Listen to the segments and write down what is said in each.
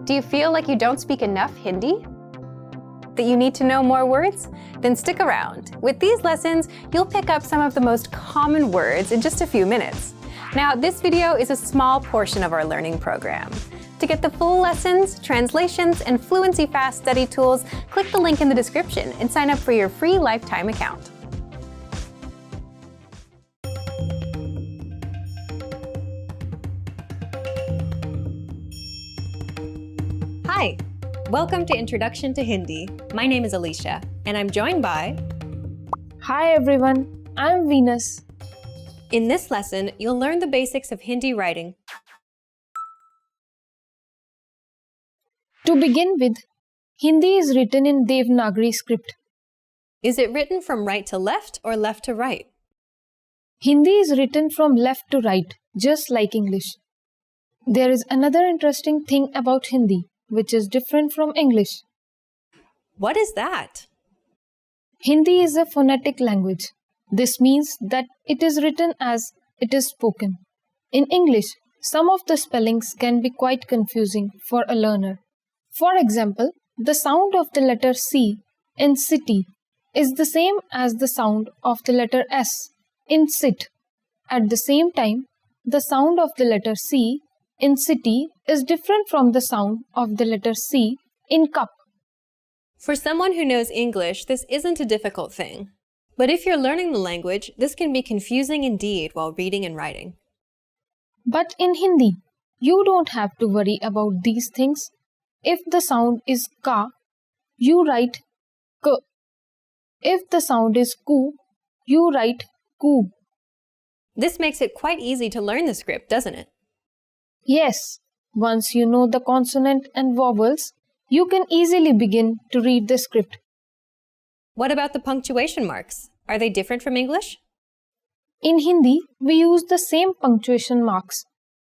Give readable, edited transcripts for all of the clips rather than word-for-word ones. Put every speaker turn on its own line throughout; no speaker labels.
Do you feel like you don't speak enough Hindi? That you need to know more words? Then stick around. With these lessons, you'll pick up some of the most common words in just a few minutes. Now, this video is a small portion of our learning program. To get the full lessons, translations, and Fluency Fast study tools, click the link in the description and sign up for your free lifetime account. Hi, welcome to Introduction to Hindi. My name is Alicia, and I'm joined by...
Hi everyone, I'm Venus.
In this lesson, you'll learn the basics of Hindi writing.
To begin with, Hindi is written in Devanagari script.
Is it written from right to left or left to right?
Hindi is written from left to right, just like English. There is another interesting thing about Hindi, which is different from English.
What is that?
Hindi is a phonetic language. This means that it is written as it is spoken. In English, some of the spellings can be quite confusing for a learner. For example, the sound of the letter C in city is the same as the sound of the letter S in sit. At the same time, the sound of the letter C in city is different from the sound of the letter C in cup.
For someone who knows English, this isn't a difficult thing. But if you're learning the language, this can be confusing indeed while reading and writing.
But in Hindi, you don't have to worry about these things. If the sound is ka, you write k. If the sound is ku, you write ku.
This makes it quite easy to learn the script, doesn't it?
Yes, once you know the consonant and vowels, you can easily begin to read the script.
What about the punctuation marks? Are they different from English?
In Hindi, we use the same punctuation marks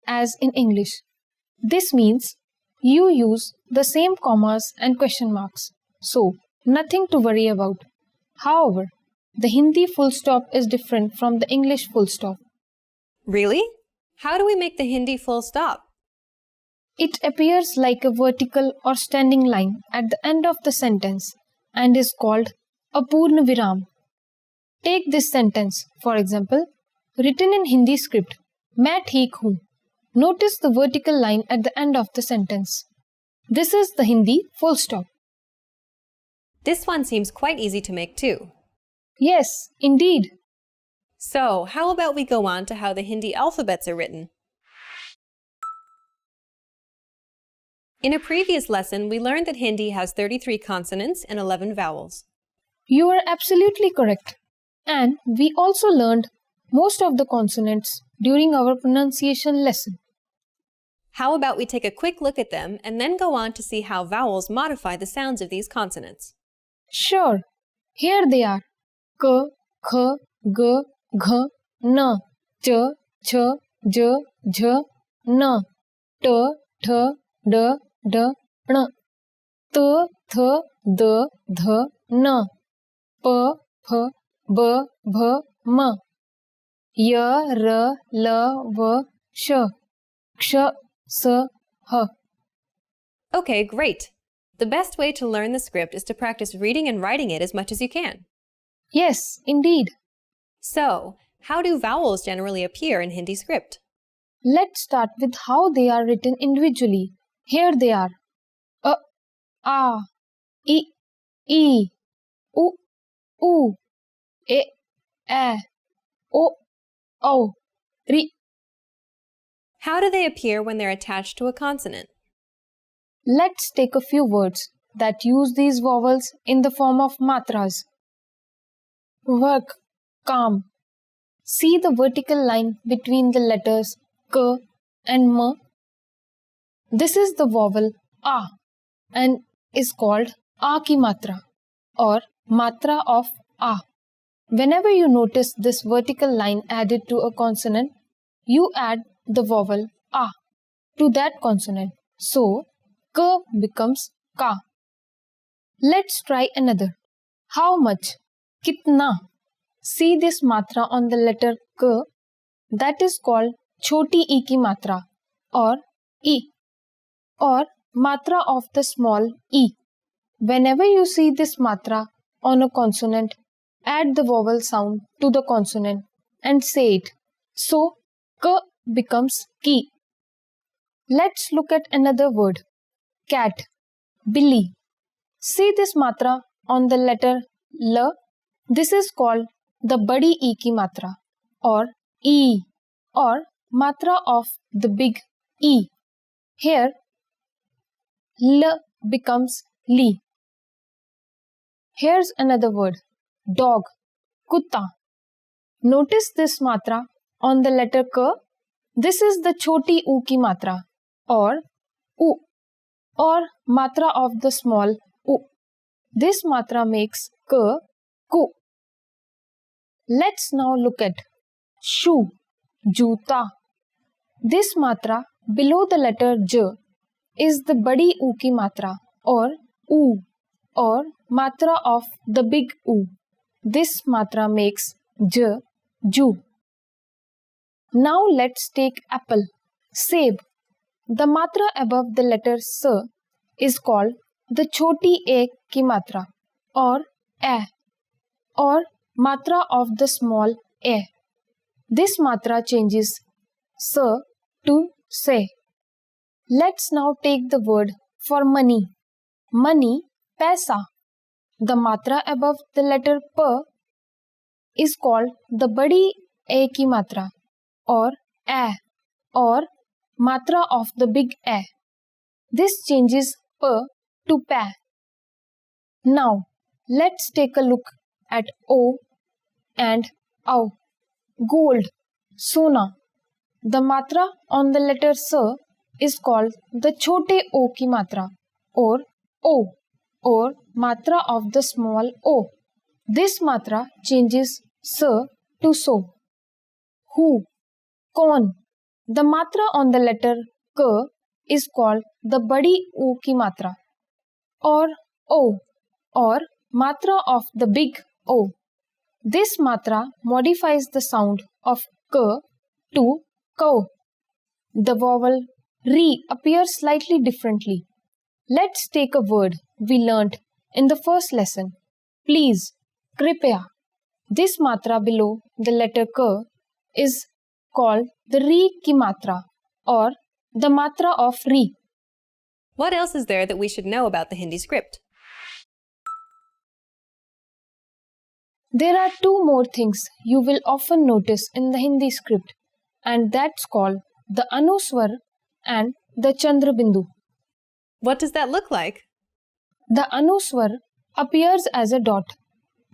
as in English. This means you use the same commas and question marks, so nothing to worry about. However, the Hindi full stop is different from the English full stop.
Really? How do we make the Hindi full stop?
It appears like a vertical or standing line at the end of the sentence and is called a Purna Viram. Take this sentence, for example, written in Hindi script, मैं ठीक हूँ. Notice the vertical line at the end of the sentence. This is the Hindi full stop.
This one seems quite easy to make too.
Yes, indeed.
So, how about we go on to how the Hindi alphabets are written? In a previous lesson, we learned that Hindi has 33 consonants and 11 vowels.
You are absolutely correct. And we also learned most of the consonants during our pronunciation lesson.
How about we take a quick look at them and then go on to see how vowels modify the sounds of these consonants?
Sure. Here they are. K, kh, g, gh, n, ch, ch, j, jh, n, t, th, d, d, n, t, th, d, th, n, p, ph, b, bh, m, y, r, l, v, sh, ksh, s, h.
Okay, great. The best way to learn the script is to practice reading and writing it as much as you can.
Yes, indeed.
So, how do vowels generally appear in Hindi script?
Let's start with how they are written individually. Here they are. A, I, u, u, e, o, ri.
How do they appear when they're attached to a consonant?
Let's take a few words that use these vowels in the form of matras. Work, calm. See the vertical line between the letters k and m. This is the vowel a and is called a ki matra or matra of a. Whenever you notice this vertical line added to a consonant, you add the vowel a to that consonant. So, k becomes ka. Let's try another. How much? Kitna. See this matra on the letter k? That is called choti e ki matra or e. Or matra of the small e. Whenever you see this matra on a consonant, add the vowel sound to the consonant and say it. So, k becomes ki. Let's look at another word. Cat, billy. See this matra on the letter L. This is called the badi E ki matra or E or matra of the big E. Here, L becomes li. Here's another word. Dog, kutta. Notice this matra on the letter K. This is the choti U ki matra or U or matra of the small U. This matra makes K, ku. Let's now look at shoe, juta. This matra below the letter J is the badi U ki matra or U or matra of the big U. This matra makes J, ju. Now let's take apple, seb. The matra above the letter S is called the choti a ki matra or a or matra of the small a. This matra changes s to se. Let's now take the word for money. Money, paisa. The matra above the letter P is called the badi a ki matra or a or matra of the big a. This changes P to pa. Now, let's take a look at O and Au. Gold, sona. The matra on the letter S is called the chote O ki matra or O or matra of the small o. This matra changes s to so. Who, corn. The matra on the letter K is called the badi U ki matra or O or matra of the big O. This matra modifies the sound of K to ko. The vowel re appears slightly differently. Let's take a word we learnt in the first lesson. Please, kripya. This matra below the letter K is called the re ki matra or the matra of re.
What else is there that we should know about the Hindi script?
There are two more things you will often notice in the Hindi script, and that's called the Anuswar and the Chandra Bindu.
What does that look like?
The Anuswar appears as a dot,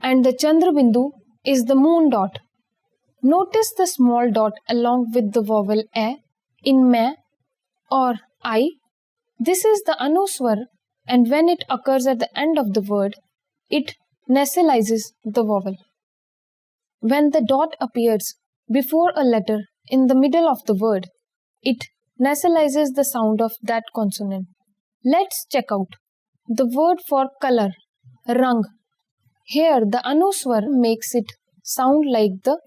and the Chandra Bindu is the moon dot. Notice the small dot along with the vowel a in ma or I. This is the Anuswar, and when it occurs at the end of the word, it nasalizes the vowel. When the dot appears before a letter in the middle of the word, it nasalizes the sound of that consonant. Let's check out the word for color, rang. Here the Anuswar makes it sound like the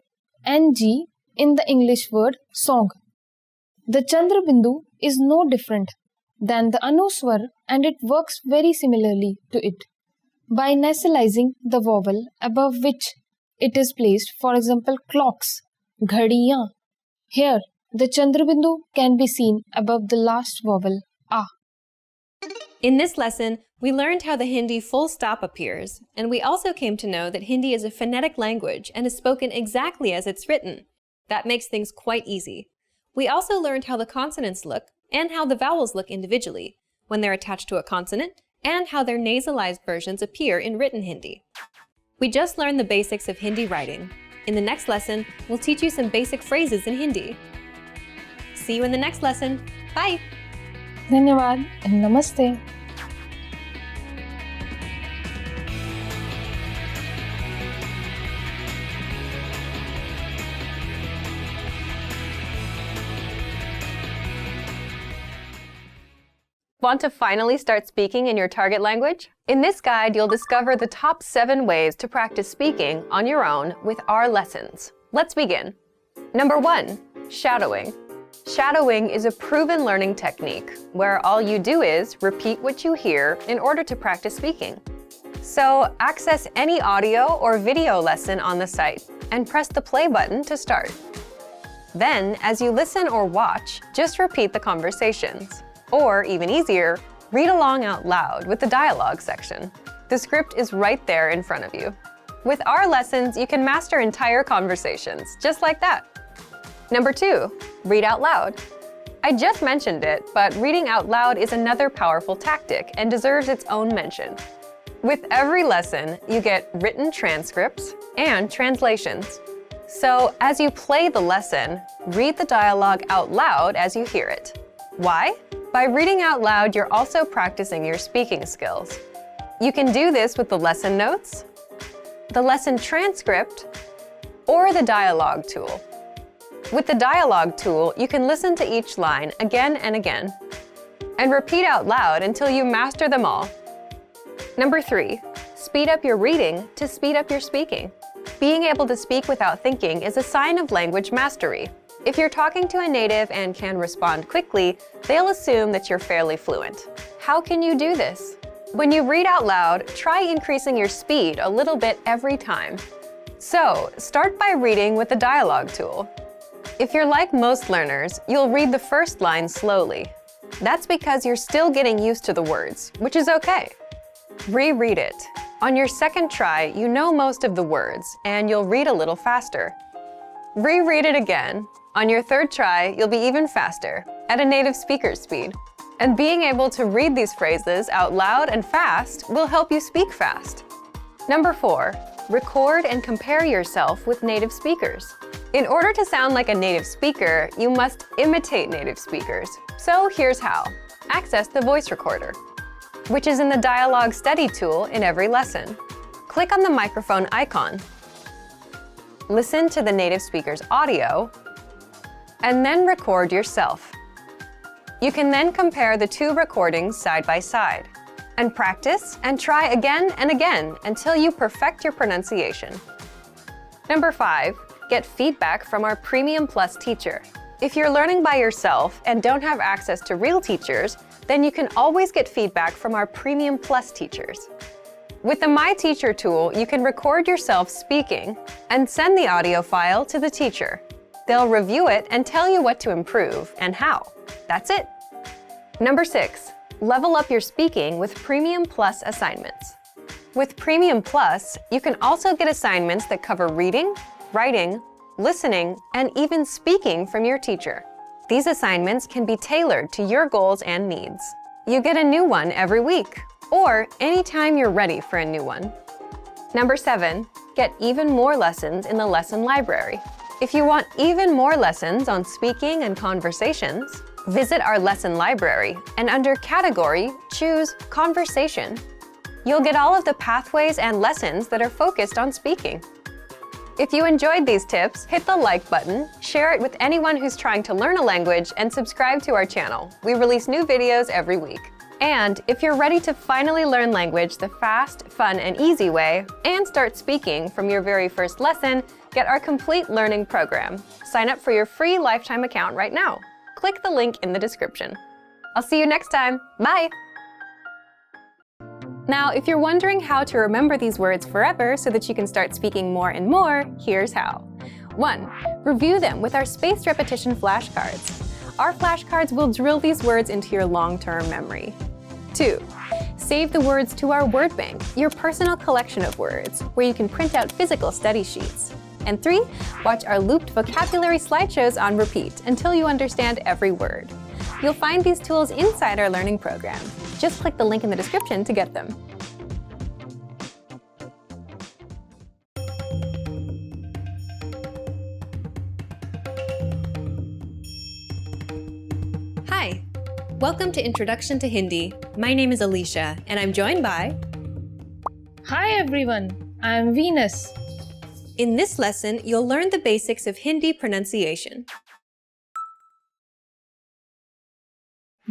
ng in the English word song. The Chandra Bindu is no different than the Anuswar, and it works very similarly to it by nasalizing the vowel above which it is placed. For example, clocks, ghadiyan. Here, the Chandra Bindu can be seen above the last vowel, a.
In this lesson, we learned how the Hindi full stop appears, and we also came to know that Hindi is a phonetic language and is spoken exactly as it's written. That makes things quite easy. We also learned how the consonants look and how the vowels look individually when they're attached to a consonant, and how their nasalized versions appear in written Hindi. We just learned the basics of Hindi writing. In the next lesson, we'll teach you some basic phrases in Hindi. See you in the next lesson. Bye!
Dhanyawad and namaste.
Want to finally start speaking in your target language? In this guide, you'll discover the top 7 ways to practice speaking on your own with our lessons. Let's begin. Number 1, shadowing. Shadowing is a proven learning technique where all you do is repeat what you hear in order to practice speaking. So access any audio or video lesson on the site and press the play button to start. Then, as you listen or watch, just repeat the conversations. Or, even easier, read along out loud with the dialogue section. The script is right there in front of you. With our lessons, you can master entire conversations, just like that. Number 2, read out loud. I just mentioned it, but reading out loud is another powerful tactic and deserves its own mention. With every lesson, you get written transcripts and translations. So, as you play the lesson, read the dialogue out loud as you hear it. Why? By reading out loud, you're also practicing your speaking skills. You can do this with the lesson notes, the lesson transcript, or the dialogue tool. With the dialogue tool, you can listen to each line again and again, and repeat out loud until you master them all. Number 3, speed up your reading to speed up your speaking. Being able to speak without thinking is a sign of language mastery. If you're talking to a native and can respond quickly, they'll assume that you're fairly fluent. How can you do this? When you read out loud, try increasing your speed a little bit every time. So, start by reading with the dialogue tool. If you're like most learners, you'll read the first line slowly. That's because you're still getting used to the words, which is okay. Reread it. On your second try, you know most of the words, and you'll read a little faster. Reread it again. On your third try, you'll be even faster, at a native speaker's speed. And being able to read these phrases out loud and fast will help you speak fast. Number 4, record and compare yourself with native speakers. In order to sound like a native speaker, you must imitate native speakers. So here's how. Access the voice recorder, which is in the dialogue study tool in every lesson. Click on the microphone icon. Listen to the native speaker's audio, and then record yourself. You can then compare the 2 recordings side by side, and practice and try again and again until you perfect your pronunciation. Number 5, get feedback from our Premium Plus teacher. If you're learning by yourself and don't have access to real teachers, then you can always get feedback from our Premium Plus teachers. With the My Teacher tool, you can record yourself speaking and send the audio file to the teacher. They'll review it and tell you what to improve and how. That's it. Number 6, level up your speaking with Premium Plus assignments. With Premium Plus, you can also get assignments that cover reading, writing, listening, and even speaking from your teacher. These assignments can be tailored to your goals and needs. You get a new one every week, or anytime you're ready for a new one. Number 7, get even more lessons in the lesson library. If you want even more lessons on speaking and conversations, visit our lesson library and under Category, choose Conversation. You'll get all of the pathways and lessons that are focused on speaking. If you enjoyed these tips, hit the like button, share it with anyone who's trying to learn a language, and subscribe to our channel. We release new videos every week. And if you're ready to finally learn language the fast, fun, and easy way, and start speaking from your very first lesson, get our complete learning program. Sign up for your free lifetime account right now. Click the link in the description. I'll see you next time. Bye! Now, if you're wondering how to remember these words forever so that you can start speaking more and more, here's how. 1. Review them with our spaced repetition flashcards. Our flashcards will drill these words into your long-term memory. 2. Save the words to our word bank, your personal collection of words, where you can print out physical study sheets. And 3. Watch our looped vocabulary slideshows on repeat until you understand every word. You'll find these tools inside our learning program. Just click the link in the description to get them. Hi! Welcome to Introduction to Hindi. My name is Alicia, and I'm joined by...
Hi everyone, I'm Venus.
In this lesson, you'll learn the basics of Hindi pronunciation.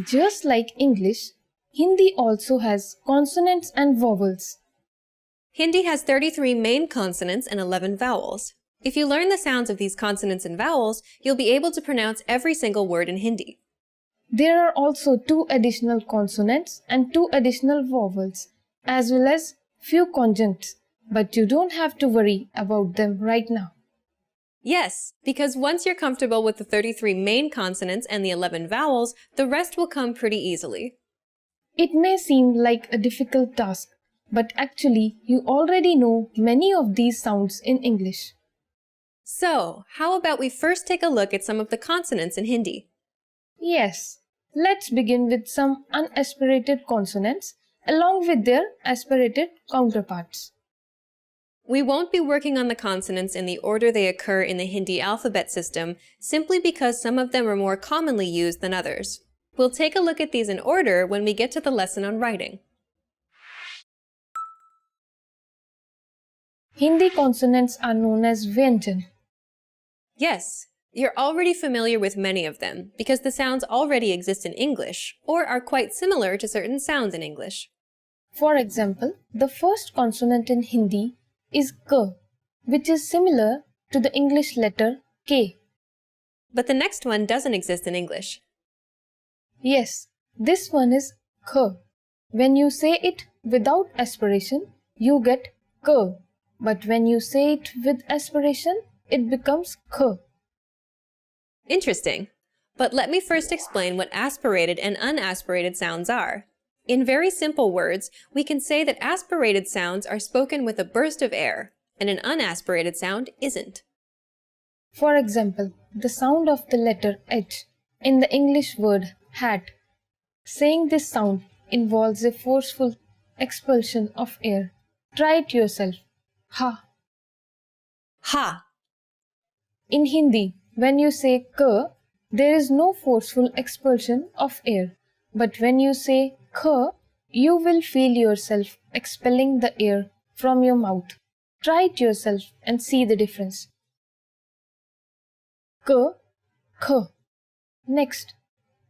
Just like English, Hindi also has consonants and vowels.
Hindi has 33 main consonants and 11 vowels. If you learn the sounds of these consonants and vowels, you'll be able to pronounce every single word in Hindi.
There are also 2 additional consonants and 2 additional vowels, as well as few conjuncts, but you don't have to worry about them right now.
Yes, because once you're comfortable with the 33 main consonants and the 11 vowels, the rest will come pretty easily.
It may seem like a difficult task, but actually you already know many of these sounds in English.
So, how about we first take a look at some of the consonants in Hindi?
Yes, let's begin with some unaspirated consonants along with their aspirated counterparts.
We won't be working on the consonants in the order they occur in the Hindi alphabet system, simply because some of them are more commonly used than others. We'll take a look at these in order when we get to the lesson on writing.
Hindi consonants are known as Vyanjan.
Yes, you're already familiar with many of them because the sounds already exist in English or are quite similar to certain sounds in English.
For example, the first consonant in Hindi is K, which is similar to the English letter K.
But the next one doesn't exist in English.
Yes, this one is K. When you say it without aspiration, you get K. But when you say it with aspiration, it becomes K.
Interesting. But let me first explain what aspirated and unaspirated sounds are. In very simple words, we can say that aspirated sounds are spoken with a burst of air, and an unaspirated sound isn't.
For example, the sound of the letter H in the English word hat. Saying this sound involves a forceful expulsion of air. Try it yourself. Ha.
Ha.
In Hindi, when you say K, there is no forceful expulsion of air. But when you say K, you will feel yourself expelling the air from your mouth. Try it yourself and see the difference. K, K. Next,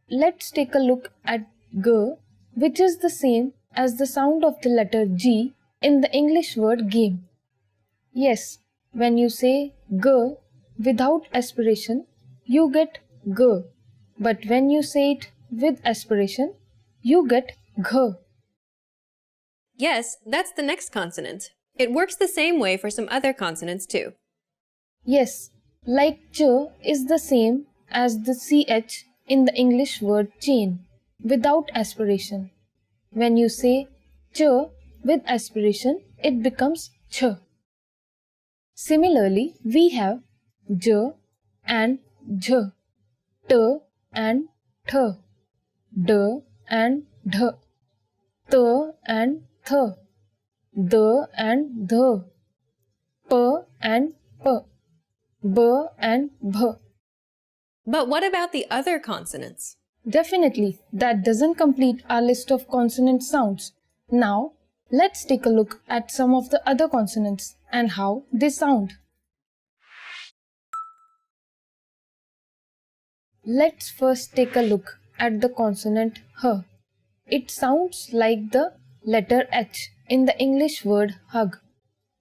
let's take a look at G, which is the same as the sound of the letter G in the English word game. Yes, when you say G without aspiration, you get G. But when you say it with aspiration, you get G.
Yes, that's the next consonant. It works the same way for some other consonants too.
Yes, like Ch is the same as the CH in the English word chain without aspiration. When you say Ch with aspiration, it becomes Ch. Similarly, we have J and J, T and Th, D and Dh, T and Th, D and Dh, P and P, B and Bh.
But what about the other consonants?
Definitely, that doesn't complete our list of consonant sounds. Now, let's take a look at some of the other consonants and how they sound. Let's first take a look at the consonant H. It sounds like the letter H in the English word hug.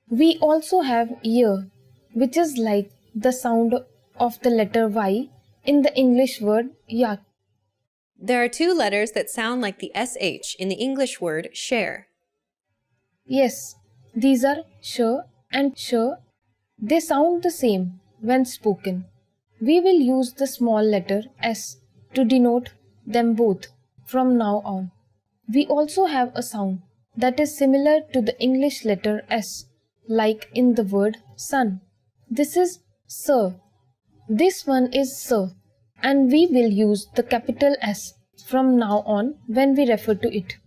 We also have Y, which is like the sound of the letter Y in the English word yak.
There are two letters that sound like the SH in the English word share.
Yes, these are sh and sh. They sound the same when spoken. We will use the small letter s to denote them both from now on. We also have a sound that is similar to the English letter s, like in the word sun. This is s. This one is s, and we will use the capital S from now on when we refer to it.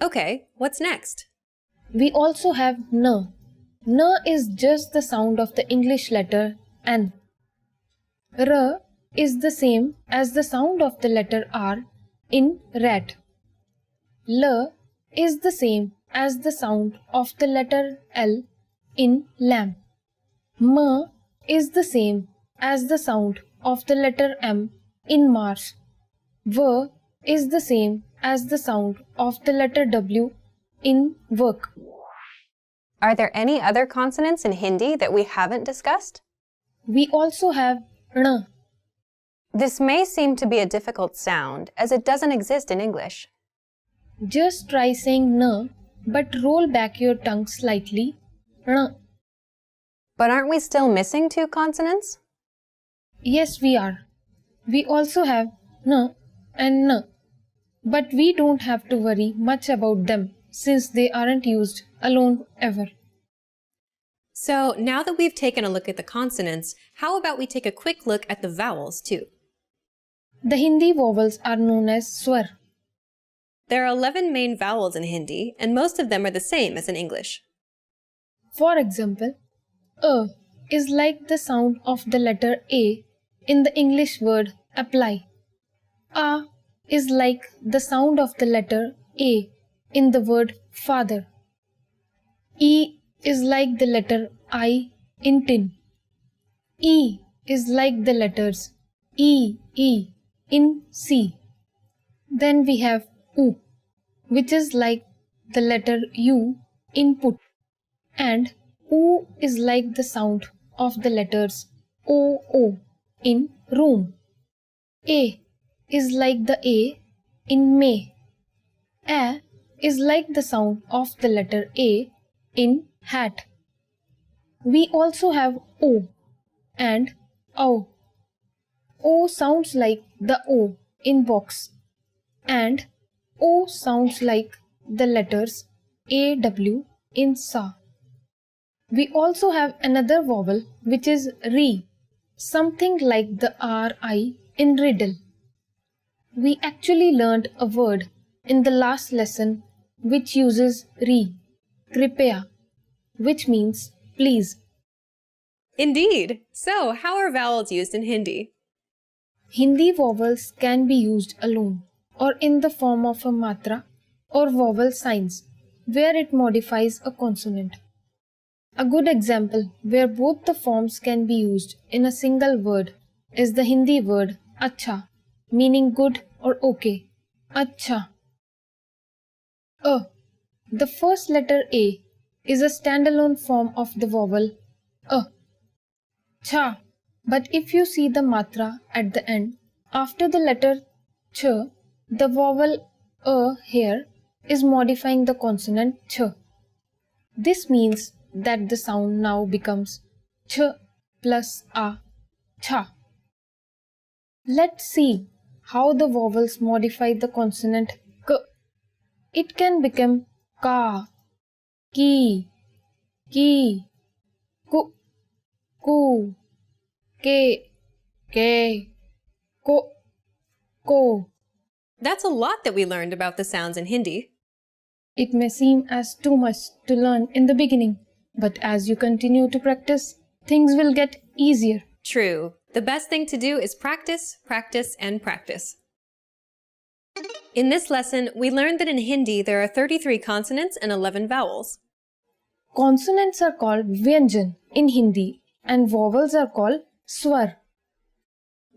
Okay, what's next?
We also have N. N is just the sound of the English letter N. R is the same as the sound of the letter R in rat. L is the same as the sound of the letter L in lamb. M is the same as the sound of the letter M in marsh. V is the same as the sound of the letter W in work.
Are there any other consonants in Hindi that we haven't discussed?
We also have ण.
This may seem to be a difficult sound as it doesn't exist in English.
Just try saying ण, but roll back your tongue slightly. ण.
But aren't we still missing two consonants?
Yes, we are. We also have ण and ण, but we don't have to worry much about them since they aren't used alone ever.
So now that we've taken a look at the consonants, how about we take a quick look at the vowels too?
The Hindi vowels are known as swar.
There are 11 main vowels in Hindi, and most of them are the same as in English.
For example, a is like the sound of the letter A in the English word apply. A is like the sound of the letter A in the word father. E is like the letter I in tin. E is like the letters E in C. Then we have U, which is like the letter U in put, and U is like the sound of the letters O in room. A is like the A in May. A is like the sound of the letter A in hat. We also have O and O. O sounds like the O in box, and O sounds like the letters AW in sa. We also have another vowel which is RI, something like the RI in riddle. We actually learned a word in the last lesson which uses RI, kripaya, which means please.
Indeed! So, how are vowels used in Hindi?
Hindi vowels can be used alone or in the form of a matra or vowel signs where it modifies a consonant. A good example where both the forms can be used in a single word is the Hindi word acha, meaning good or okay. Acha. A. The first letter A is a standalone form of the vowel a. Cha. But if you see the matra at the end, after the letter ch, the vowel a here is modifying the consonant ch. This means that the sound now becomes ch plus a, cha. Let's see how the vowels modify the consonant k. It can become ka, ki, ku, ke, ko.
That's a lot that we learned about the sounds in Hindi.
It may seem as too much to learn in the beginning, but as you continue to practice, things will get easier.
True. The best thing to do is practice, practice, and practice. In this lesson, we learned that in Hindi there are 33 consonants and 11 vowels.
Consonants are called vyanjan in Hindi and vowels are called swar.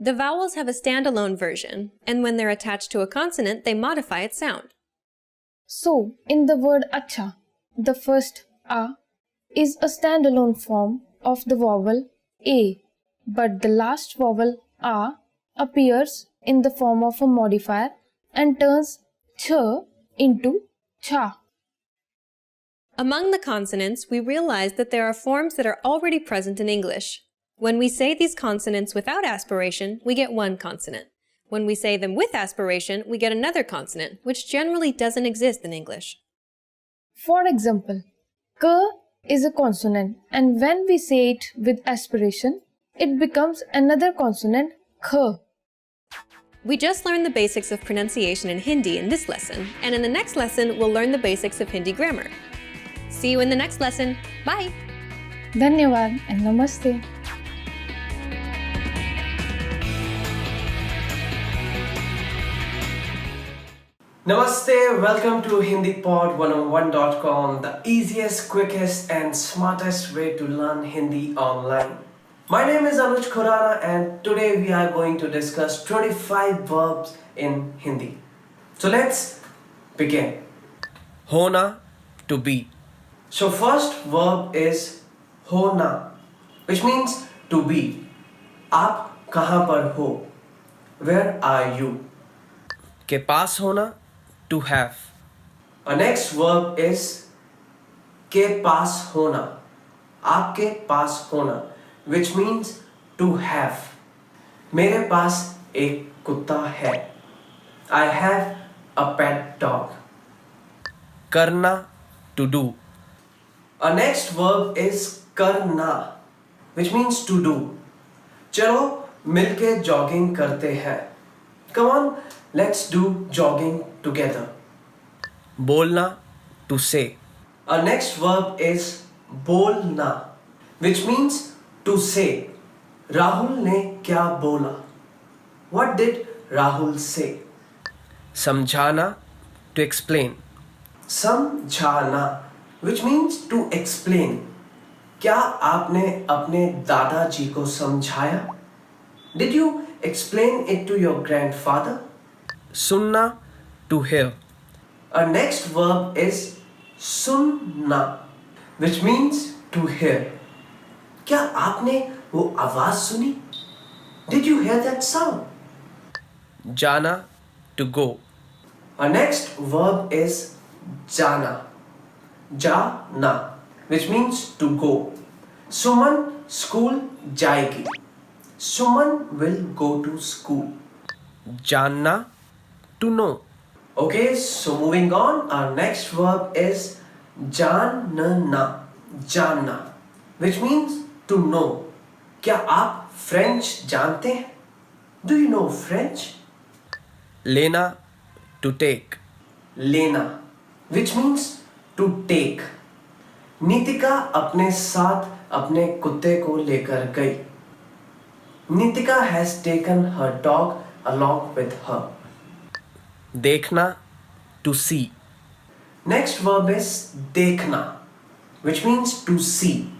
The vowels have a standalone version, and when they're attached to a consonant, they modify its sound.
So, in the word acha, the first a is a standalone form of the vowel a, but the last vowel a appears in the form of a modifier and turns ch into cha.
Among the consonants, we realized that there are forms that are already present in English. When we say these consonants without aspiration, we get one consonant. When we say them with aspiration, we get another consonant, which generally doesn't exist in English.
For example, k is a consonant, and when we say it with aspiration, it becomes another consonant kh.
We just learned the basics of pronunciation in Hindi in this lesson, and in the next lesson, we'll learn the basics of Hindi grammar. See you in the next lesson. Bye!
Dhanyavad and Namaste.
Namaste, welcome to HindiPod101.com, the easiest, quickest and smartest way to learn Hindi online. My name is Anuj Khurana and today we are going to discuss 25 verbs in Hindi. So let's begin. Hona, to be. So first verb is hona, which means to be. आप कहाँ पर हो? Where are you?
के पास होना, to have.
Our next verb is के पास होना, आपके पास होना, which means to have. मेरे पास एक कुत्ता है. I have a pet dog.
करना, to do.
Our next verb is करना, which means to do. चलो मिलके jogging करते हैं. Come on, let's do jogging together.
बोलना, to say.
Our next verb is बोलना, which means to say. Rahul ने क्या बोला? What did Rahul say?
समझाना, to explain.
समझाना, which means to explain. क्या आपने अपने दादाजी को समझाया? Did you explain it to your grandfather?
सुनना, to hear.
Our next verb is सुनना, which means to hear. क्या आपने वो आवाज सुनी? Did you hear that sound?
जाना, to go.
Our next verb is जाना, जाना, which means to go. Suman school जाएगी. Suman will go to school.
जानना, to know.
Okay, so moving on, our next verb is जानना, जानना, which means to know. क्या आप French जानते हैं? Do you know French?
लेना, to take.
लेना, which means to take. Nitika अपने साथ अपने कुत्ते को लेकर गई. Nitika has taken her dog along with her.
देखना, to see.
Next verb is देखना, which means to see.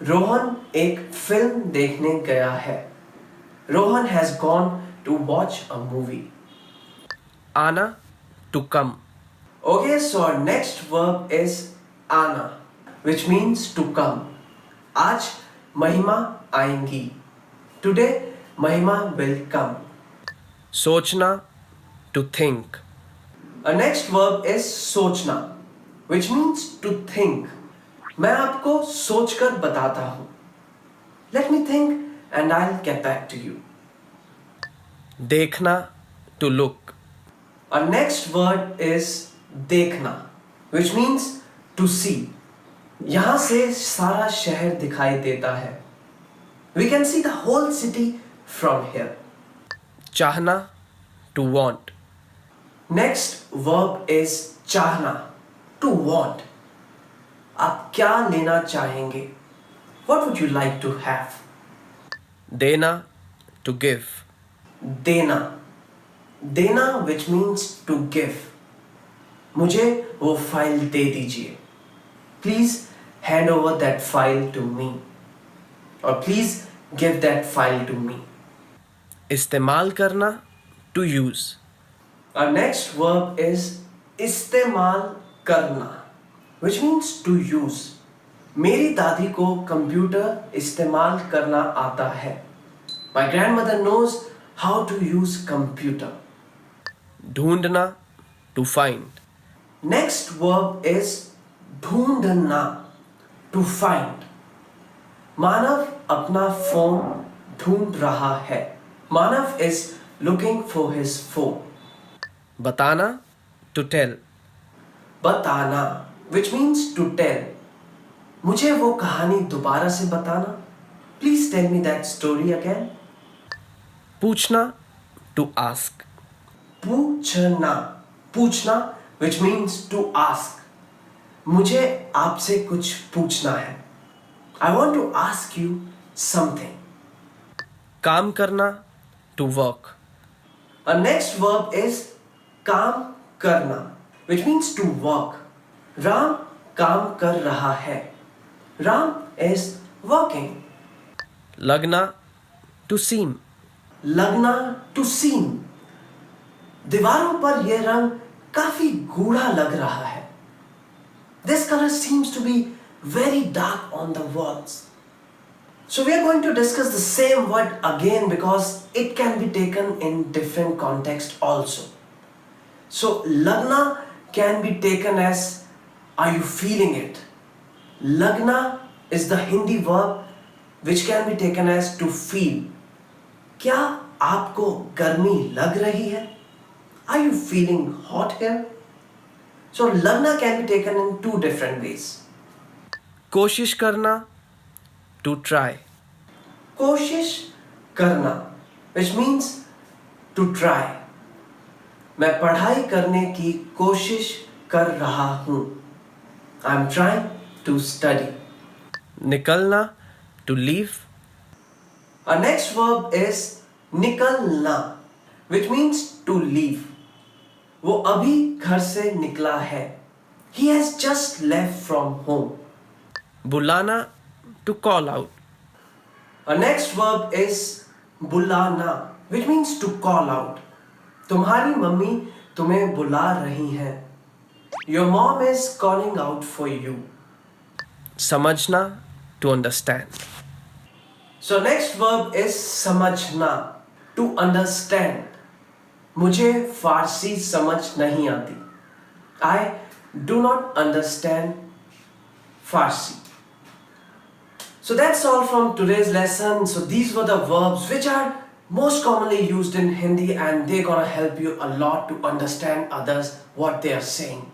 Rohan एक फिल्म देखने गया है. Rohan has gone to watch a movie.
आना, to come.
Okay, so our next verb is आना, which means to come. आज महिमा आएंगी. Today, Mahima will come.
सोचना, to think.
Our next verb is सोचना, which means to think. मैं आपको सोचकर बताता हूँ. Let me think and I'll get back to you.
देखना, to look.
Our next word is देखना, which means to see. यहाँ से सारा शहर दिखाई देता है. We can see the whole city from here.
चाहना, to want.
Next verb is चाहना, to want. आप क्या लेना चाहेंगे? What would you like to have?
देना, to give.
देना, देना which means to give. मुझे वो फाइल दे दीजिए. Please hand over that file to me. Or please give that file to me.
इस्तेमाल करना, to use.
Our next verb is इस्तेमाल करना, which means to use. मेरी दादी को कंप्यूटर इस्तेमाल करना आता है. My grandmother knows how to use computer.
ढूंढना, to find.
Next verb is ढूंढना, to find. मानव अपना फोन ढूंढ रहा है. मानव is looking for his phone.
बताना, to tell.
बताना, which means to tell. मुझे वो कहानी दोबारा से बताना. Please tell me that story again.
पूछना, to ask.
पूछना, पूछना, which means to ask. मुझे आपसे कुछ पूछना है. I want to ask you something.
काम करना, to work.
Our next verb is काम करना, which means to work. Ram काम कर रहा है. Ram is working.
लगना, to seem.
लगना, to seem. दीवारों पर यह रंग काफी गूढ़ा लग रहा है. This color seems to be very dark on the walls. So we are going to discuss the same word again because it can be taken in different context also. So lagna can be taken as are you feeling it? Lagna is the Hindi verb which can be taken as to feel. क्या आपको गर्मी लग रही है? Are you feeling hot here? So lagna can be taken in two different ways.
कोशिश करना to try.
कोशिश करना which means to try. मैं पढ़ाई करने की कोशिश कर रहा हूँ. I'm trying to study.
निकलना to leave.
Our next verb is निकलना which means to leave. वो अभी घर से निकला है. He has just left from home.
बुलाना to call out.
Our next verb is बुलाना which means to call out. तुम्हारी मम्मी तुम्हें बुला रही हैं. Your mom is calling out for you.
समझना to understand.
So next verb is समझना to understand. मुझे फारसी समझ नहीं आती. I do not understand Farsi. So that's all from today's lesson. So these were the verbs which are most commonly used in Hindi and they're gonna help you a lot to understand others what they are saying.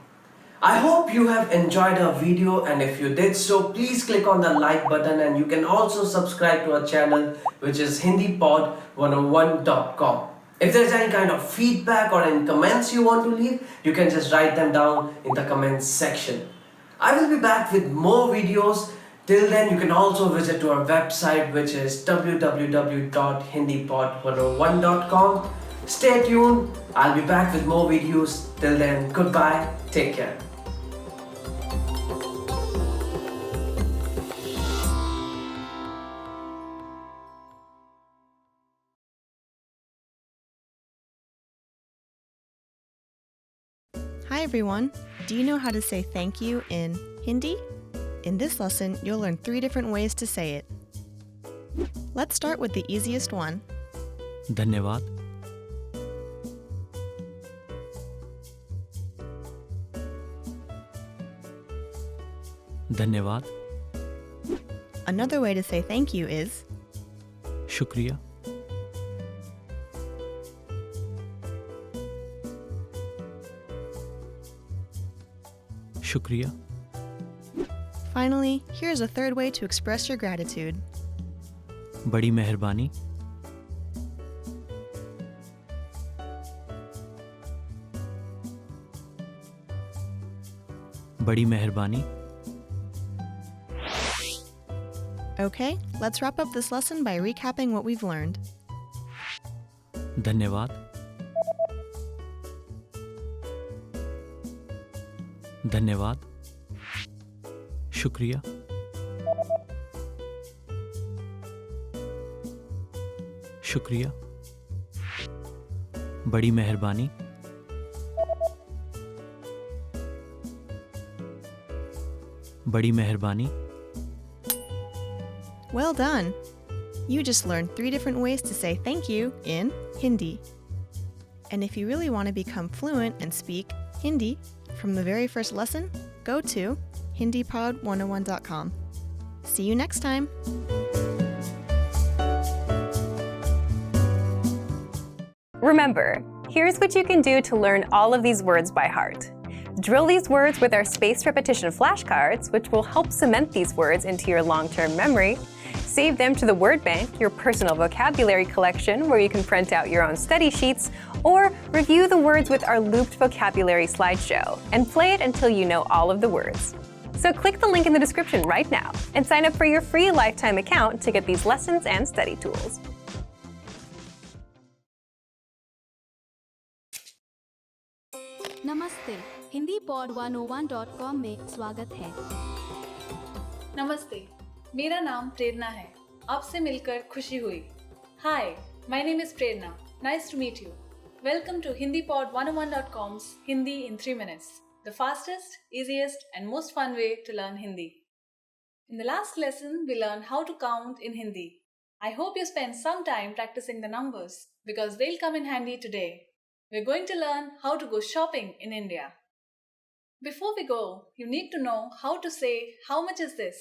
I hope you have enjoyed our video and if you did so, please click on the like button and you can also subscribe to our channel which is hindipod101.com. If there's any kind of feedback or any comments you want to leave, you can just write them down in the comments section. I will be back with more videos. Till then, you can also visit to our website which is www.hindipod101.com. Stay tuned. I'll be back with more videos. Till then, goodbye. Take care.
Hi everyone! Do you know how to say thank you in Hindi? In this lesson, you'll learn 3 different ways to say it. Let's start with the easiest one.
धन्यवाद. धन्यवाद.
Another way to say thank you is
शुक्रिया. शुक्रिया.
Finally, here's a third way to express your gratitude.
बड़ी मेहरबानी. बड़ी मेहरबानी.
Okay, let's wrap up this lesson by recapping what we've learned.
धन्यवाद. धन्यवाद. शुक्रिया. शुक्रिया. बड़ी मेहरबानी. बड़ी मेहरबानी.
Well done! You just learned 3 different ways to say thank you in Hindi. And if you really want to become fluent and speak Hindi from the very first lesson, go to hindipod101.com. See you next time!
Remember, here's what you can do to learn all of these words by heart. Drill these words with our spaced repetition flashcards, which will help cement these words into your long-term memory. Save them to the word bank, your personal vocabulary collection, where you can print out your own study sheets, or review the words with our looped vocabulary slideshow, and play it until you know all of the words. So click the link in the description right now and sign up for your free lifetime account to get these lessons and study tools.
नमस्ते Hindi pod 101.com में स्वागत है।
नमस्ते, मेरा नाम प्रेरणा है। आपसे मिलकर खुशी हुई। Hi, my name is Prerna. Nice to meet you. Welcome to hindipod101.com's Hindi in 3 minutes, the fastest, easiest and most fun way to learn Hindi. In the last lesson, we learned how to count in Hindi. I hope you spent some time practicing the numbers because they'll come in handy today. We're going to learn how to go shopping in India. Before we go, you need to know how to say how much is this?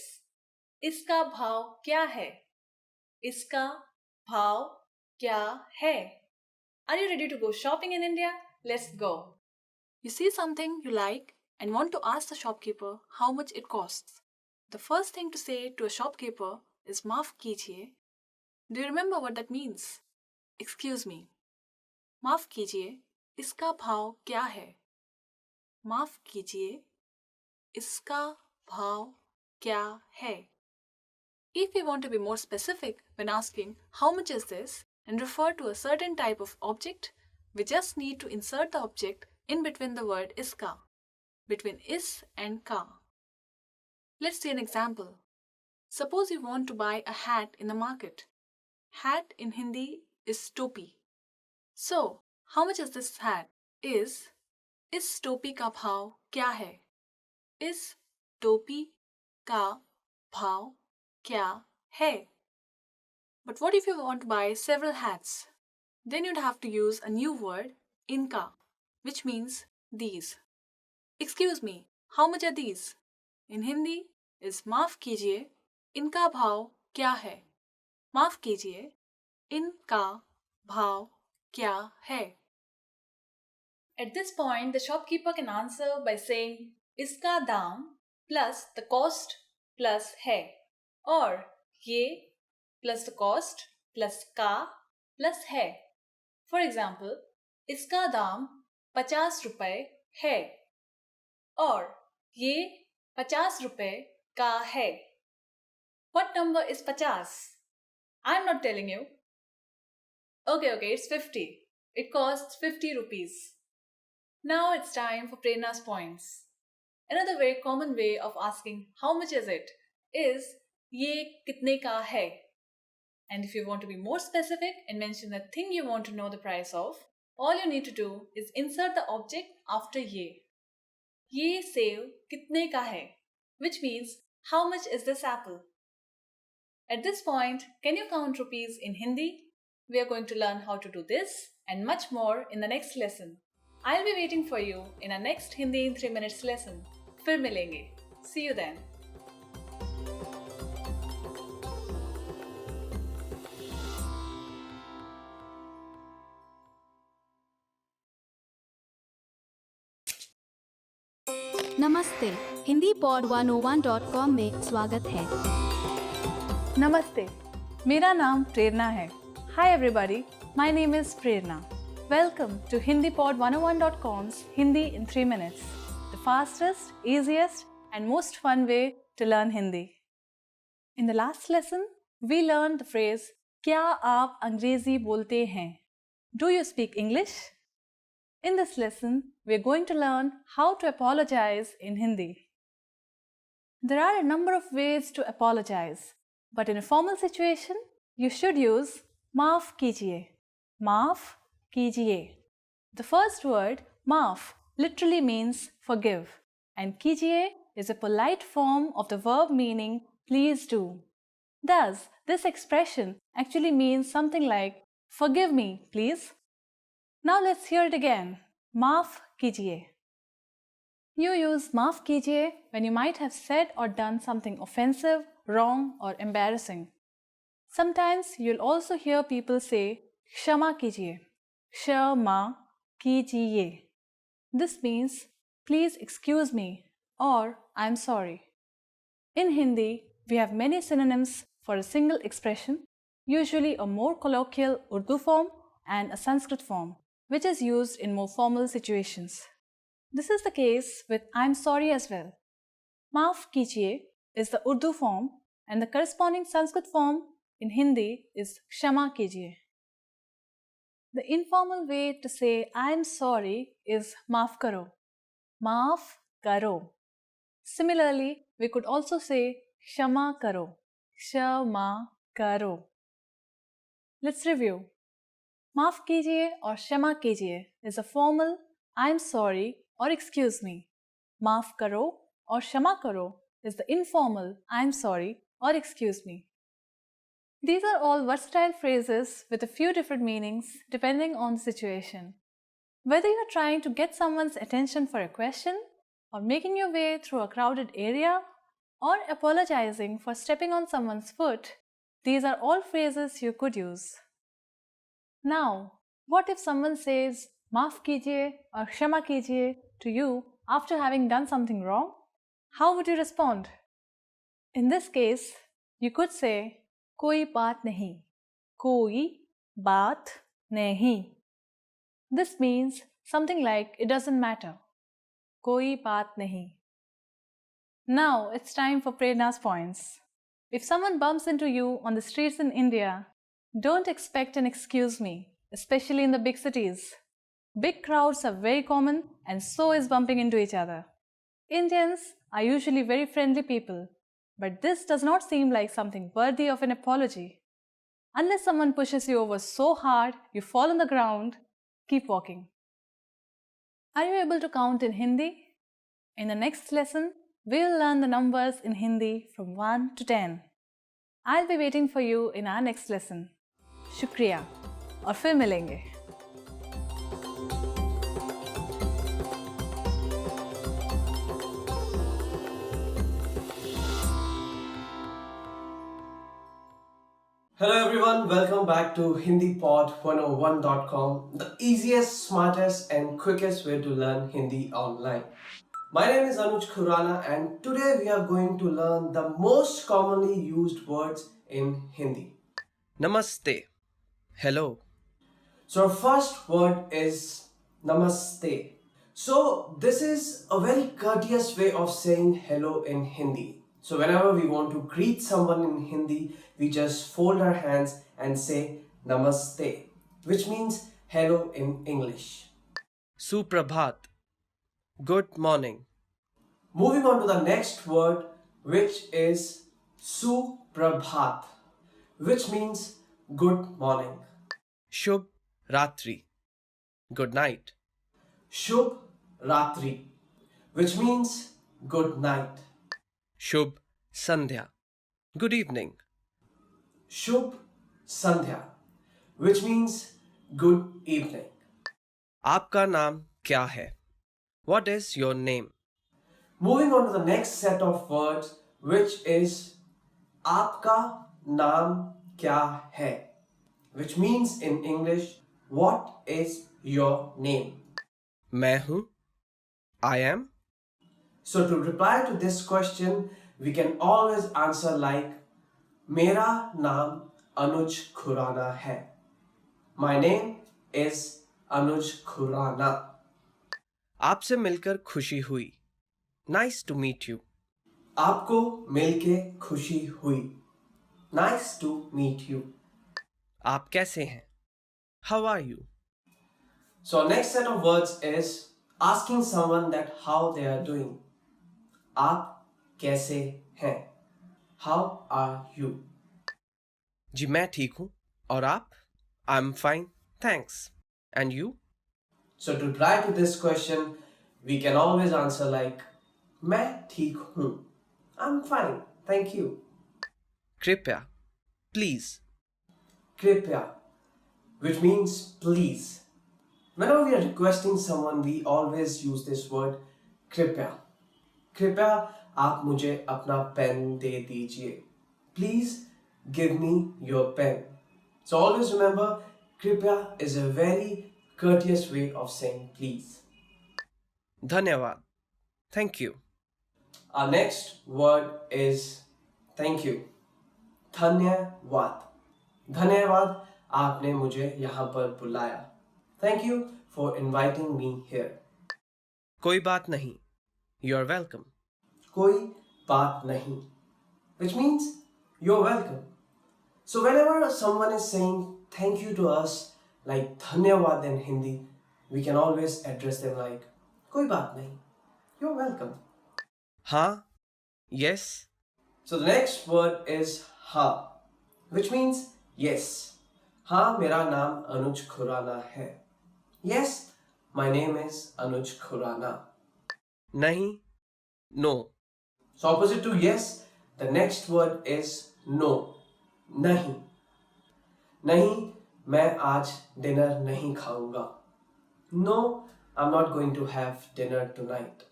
इसका भाव क्या है? इसका भाव क्या है? Are you ready to go shopping in India? Let's go. You see something you like and want to ask the shopkeeper how much it costs. The first thing to say to a shopkeeper is माफ कीजिए. Do you remember what that means? Excuse me. माफ कीजिए, इसका भाव क्या है? माफ कीजिए, इसका भाव क्या है? If we want to be more specific when asking how much is this and refer to a certain type of object, we just need to insert the object in between the word iska, between is and ka. Let's see an example. Suppose you want to buy a hat in the market. Hat in Hindi is topi. So, how much is this hat? Is topi का भाव क्या है? इस टोपी का भाव क्या है? But what if you want to buy several hats? Then you'd have to use a new word, inka, which means these. Excuse me, how much are these? In Hindi is माफ कीजिए, इनका भाव क्या है? माफ कीजिए, इनका भाव क्या है? At this point, the shopkeeper can answer by saying इसका दाम plus the cost plus है, or ये plus the cost plus का plus है. For example, इसका दाम 50 रुपए है, or ये 50 रुपए का है. What number is 50? I'm not telling you. Okay, it's 50. It costs 50 rupees. Now it's time for Prerna's points. Another very common way of asking how much is it is ये कितने का है? And if you want to be more specific and mention the thing you want to know the price of, all you need to do is insert the object after ये. ये सेब कितने का है? Which means how much is this apple? At this point, can you count rupees in Hindi? We are going to learn how to do this and much more in the next lesson. I'll be waiting for you in our next Hindi in 3 minutes lesson. फिर मिलेंगे. See you then.
नमस्ते, Hindi pod 101.com में स्वागत है.
नमस्ते, मेरा नाम प्रेरणा है. Hi everybody, my name is Prerna. Welcome to HindiPod101.com's Hindi in 3 minutes, the fastest, easiest and most fun way to learn Hindi. In the last lesson, we learned the phrase क्या आप अंग्रेजी बोलते हैं? Do you speak English? In this lesson, we are going to learn how to apologize in Hindi. There are a number of ways to apologize, but in a formal situation, you should use माफ कीजिए. माफ कीजिए. The first word, maaf, literally means forgive, and कीजिए is a polite form of the verb meaning please do. Thus, this expression actually means something like forgive me, please. Now let's hear it again. माफ कीजिए. You use माफ कीजिए when you might have said or done something offensive, wrong, or embarrassing. Sometimes you'll also hear people say क्षमा कीजिए. क्षमा कीजिए. This means please excuse me or I'm sorry. In Hindi, we have many synonyms for a single expression, usually a more colloquial Urdu form and a Sanskrit form, which is used in more formal situations. This is the case with I'm sorry as well. Maaf kijiye is the Urdu form and the corresponding Sanskrit form in Hindi is Kshama kijiye. The informal way to say I'm sorry is maaf karo. Maaf karo. Similarly, we could also say Kshama karo. Kshama karo. Let's review. माफ कीजिए और क्षमा कीजिए is a formal I'm sorry or excuse me. माफ करो और क्षमा करो is the informal I'm sorry or excuse me. These are all versatile phrases with a few different meanings depending on the situation. Whether you're trying to get someone's attention for a question, or making your way through a crowded area, or apologizing for stepping on someone's foot, these are all phrases you could use. Now, what if someone says maaf kijiye or kshama kijiye to you after having done something wrong? How would you respond? In this case, you could say koi baat nahi. Koi baat nahi. This means something like it doesn't matter. Koi baat nahi. Now it's time for Prerna's points. If someone bumps into you on the streets in India, don't expect an excuse me, especially in the big cities. Big crowds are very common and so is bumping into each other. Indians are usually very friendly people, but this does not seem like something worthy of an apology. Unless someone pushes you over so hard you fall on the ground, keep walking. Are you able to count in Hindi? In the next lesson, we'll learn the numbers in Hindi from 1 to 10. I'll be waiting for you in our next lesson. Shukriya और फिर मिलेंगे.
Hello everyone, welcome back to HindiPod101.com, the easiest, smartest and quickest way to learn Hindi online. My name is Anuj Khurana and today we are going to learn the most commonly used words in Hindi.
Namaste. Hello.
So our first word is Namaste. So this is a very courteous way of saying hello in Hindi. So whenever we want to greet someone in Hindi, we just fold our hands and say Namaste, which means hello in English.
Suprabhat. Good morning.
Moving on to the next word, which is Suprabhat, which means good morning.
Shubh Ratri. Good night.
Shubh Ratri, which means good night.
Shubh Sandhya. Good evening.
Shubh Sandhya, which means good evening.
आपका नाम क्या है? What is your name?
Moving on to the next set of words, which is आपका नाम क्या है, which means in English, what is your name?
मैं हूँ. I am.
So to reply to this question, we can always answer like मेरा नाम अनुज खुराना है. My name is Anuj Khurana.
आपसे मिलकर खुशी हुई. Nice to meet you.
आपको मिलके खुशी हुई. Nice to meet you.
आप कैसे हैं? How are you?
So next set of words is asking someone that how they are doing. आप कैसे हैं? How are you?
जी मैं ठीक हूँ. और आप? I'm fine. Thanks. And you?
So to reply to this question, we can always answer like मैं ठीक हूँ. I'm fine. Thank you.
कृपया. Please.
कृपया, which means please. Whenever we are requesting someone, we always use this word कृपया. कृपया आप मुझे अपना पेन दे दीजिए. Please give me your pen. So always remember, कृपया is a very courteous way of saying please.
धन्यवाद. Thank you.
Our next word is thank you. धन्यवाद. धन्यवाद आपने मुझे यहाँ पर बुलाया. Thank you for inviting me here.
कोई बात नहीं. You're welcome.
कोई बात नहीं, which means you're welcome. So whenever someone is saying thank you to us, like धन्यवाद in Hindi, we can always address them like कोई बात नहीं. You're welcome.
हाँ. Yes.
So the next word is हाँ, which means yes. हाँ, मेरा नाम अनुज खुराना है. Yes, my name is Anuj Khurana.
नहीं. No.
So opposite to yes, the next word is no. नहीं. नहीं, मैं आज dinner नहीं खाऊंगा. No, I'm not going to have dinner tonight.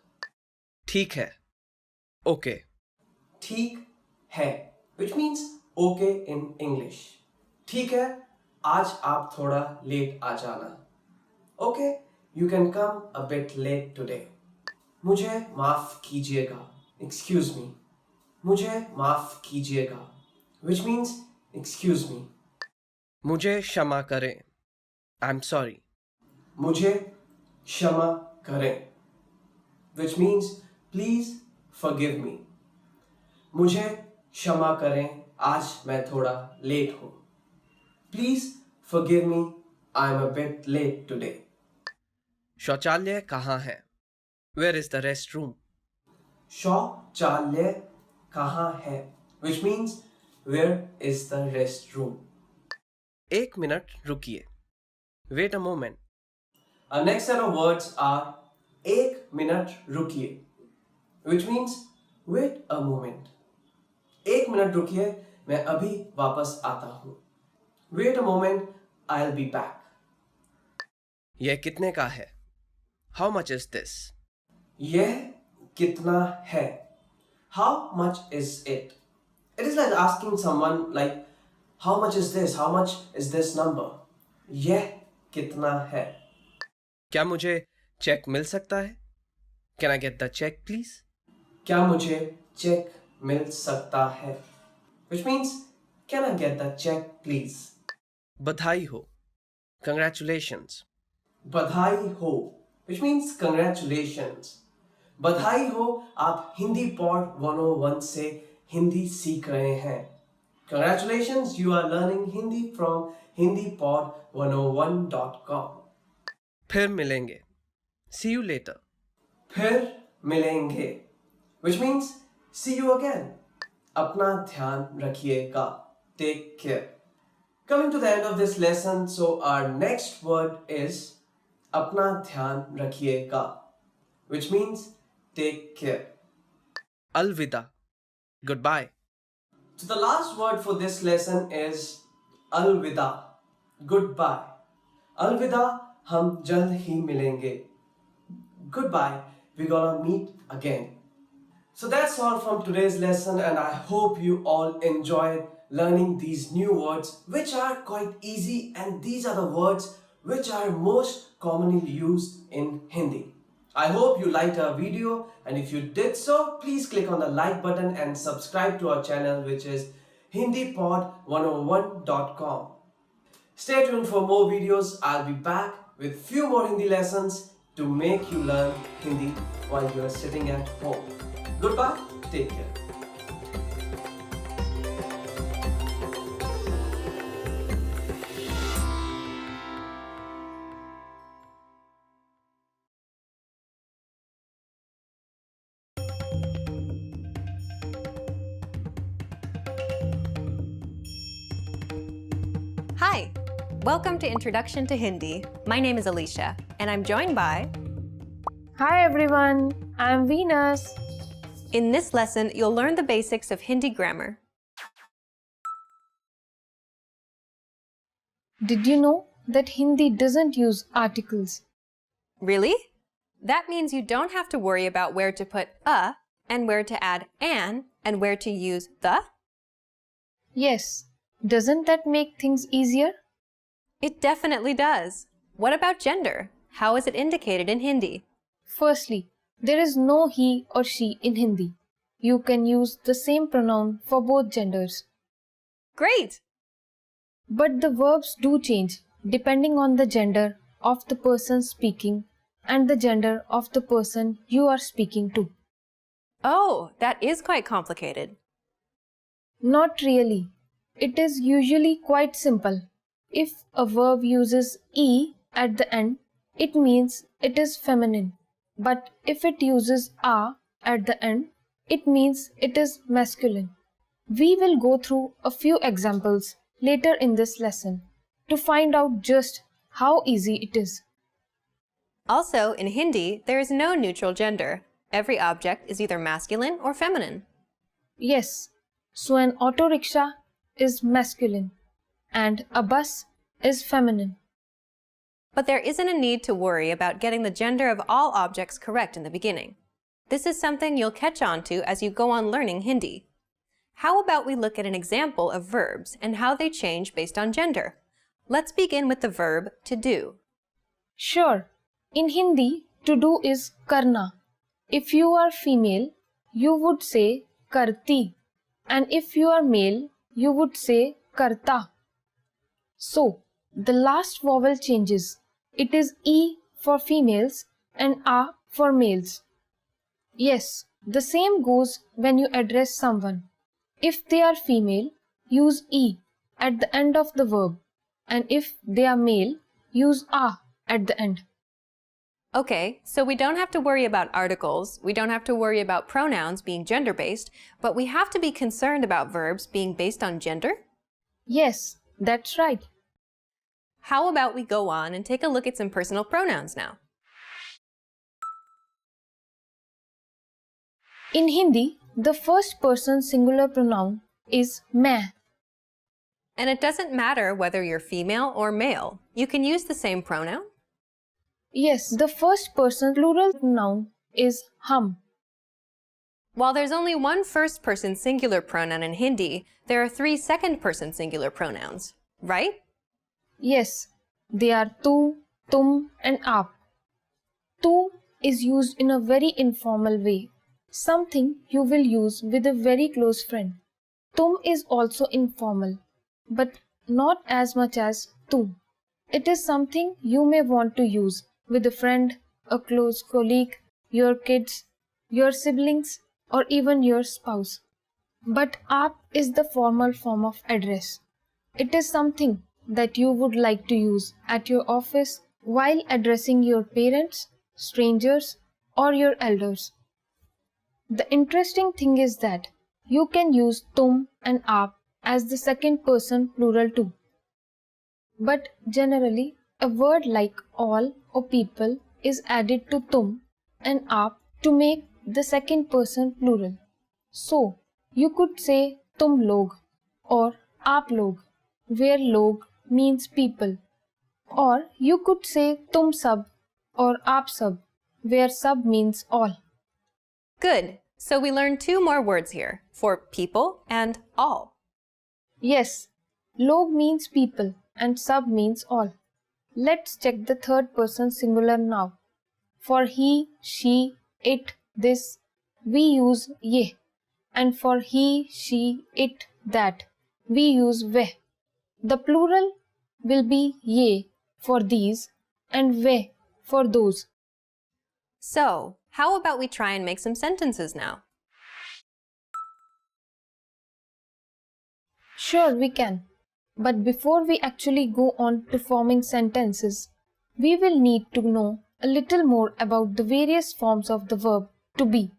ठीक है. Okay.
ठीक है, which means okay in English. ठीक है, आज आप थोड़ा late आ जाना. Okay, you can come a bit late today. मुझे माफ कीजिएगा. Excuse me. मुझे माफ कीजिएगा, which means excuse me.
मुझे क्षमा करें. I'm sorry.
मुझे क्षमा करें, which means please forgive me. मुझे क्षमा करें, आज मैं थोड़ा लेट हूँ. Please forgive me, I'm a bit late today.
शौचालय कहाँ है? Where is the restroom?
शौचालय कहाँ है, which means where is the restroom.
एक मिनट रुकिए. Wait a moment.
Our next set of words are एक मिनट रुकिए, which means wait a moment. एक मिनट रुकिए, मैं अभी वापस आता हूँ. Wait a moment, I'll be back.
यह कितने का है? How much is this?
यह कितना है? How much is it? It is like asking someone like, how much is this? How much is this number? यह कितना है?
क्या मुझे चेक मिल सकता है? Can I get the check, please?
क्या मुझे चेक मिल सकता है? Which means, can I get the check, please?
बधाई हो. Congratulations.
बधाई हो, which means congratulations. बधाई हो, आप हिंदी पॉड 101 से हिंदी सीख रहे हैं. Congratulations, you are learning Hindi from hindipod101.com.
फिर मिलेंगे. See you later.
फिर मिलेंगे, which means see you again. अपना ध्यान रखिएगा. Take care. Coming to the end of this lesson, so our next word is अपना ध्यान रखिएगा, which means take care.
अलविदा. Goodbye.
So the last word for this lesson is अलविदा, goodbye. अलविदा, हम जल्द ही मिलेंगे. Goodbye, we're gonna meet again. So that's all from today's lesson, and I hope you all enjoyed learning these new words, which are quite easy, and these are the words which are most commonly used in Hindi. I hope you liked our video, and if you did so, please click on the like button and subscribe to our channel, which is hindipod101.com. Stay tuned for more videos. I'll be back with few more Hindi lessons to make you learn Hindi while you are sitting at home. Goodbye, take care.
Hi, welcome to Introduction to Hindi. My name is Alicia, and I'm joined by...
Hi everyone, I'm Venus.
In this lesson, you'll learn the basics of Hindi grammar.
Did you know that Hindi doesn't use articles?
Really? That means you don't have to worry about where to put a and where to add an and where to use the?
Yes. Doesn't that make things easier?
It definitely does. What about gender? How is it indicated in Hindi?
Firstly, there is no he or she in Hindi. You can use the same pronoun for both genders.
Great!
But the verbs do change depending on the gender of the person speaking and the gender of the person you are speaking to.
Oh, that is quite complicated.
Not really. It is usually quite simple. If a verb uses e at the end, it means it is feminine. But if it uses a at the end, it means it is masculine. We will go through a few examples later in this lesson to find out just how easy it is.
Also, in Hindi, there is no neutral gender. Every object is either masculine or feminine.
Yes, so an auto rickshaw is masculine and a bus is feminine.
But there isn't a need to worry about getting the gender of all objects correct in the beginning. This is something you'll catch on to as you go on learning Hindi. How about we look at an example of verbs and how they change based on gender? Let's begin with the verb to do.
Sure, in Hindi, to do is karna. If you are female, you would say karti, and if you are male, you would say karta. So, the last vowel changes. It is E for females and A for males. Yes, the same goes when you address someone. If they are female, use E at the end of the verb, and if they are male, use A at the end.
Okay, so we don't have to worry about articles, we don't have to worry about pronouns being gender-based, but we have to be concerned about verbs being based on gender?
Yes, that's right.
How about we go on and take a look at some personal pronouns now?
In Hindi, the first person singular pronoun is main.
And it doesn't matter whether you're female or male. You can use the same pronoun.
Yes, the first person plural pronoun is hum.
While there's only one first-person singular pronoun in Hindi, there are 3 second-person singular pronouns, right?
Yes, they are tu, tum and aap. Tu is used in a very informal way, something you will use with a very close friend. Tum is also informal, but not as much as tu. It is something you may want to use with a friend, a close colleague, your kids, your siblings, or even your spouse. But aap is the formal form of address. It is something that you would like to use at your office while addressing your parents, strangers, or your elders. The interesting thing is that you can use tum and aap as the second person plural too. But generally, a word like all or people is added to tum and aap to make the second person plural. So, you could say tum log or aap log, where log means people. Or you could say tum sab or aap sab, where sab means all.
Good. So we learned 2 more words here, for people and all.
Yes, log means people and sab means all. Let's check the third person singular now. For he, she, it, this, we use ye. And for he, she, it, that, we use veh. The plural will be ye for these and veh for those.
So, how about we try and make some sentences now?
Sure, we can. But before we actually go on to forming sentences, we will need to know a little more about the various forms of the verb to be.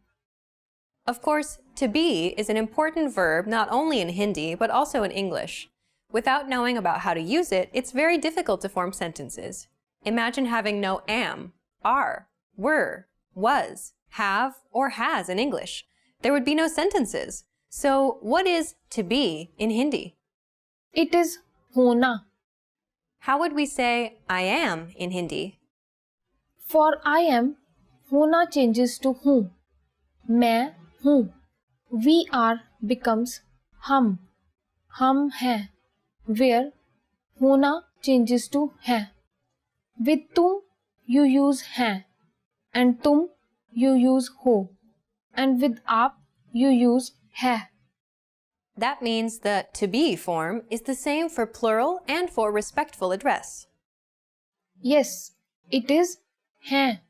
Of course, to be is an important verb not only in Hindi but also in English. Without knowing about how to use it, it's very difficult to form sentences. Imagine having no am, are, were, was, have, or has in English. There would be no sentences. So, what is to be in Hindi?
It is hona.
How would we say I am in Hindi?
For I am, hona changes to hu. Main hu. We are becomes hum. Hum hai. Where hona changes to hai. With tum, you use hai. And tum, you use ho. And with aap, you use hai.
That means the to be form is the same for plural and for respectful address.
Yes, it is hai.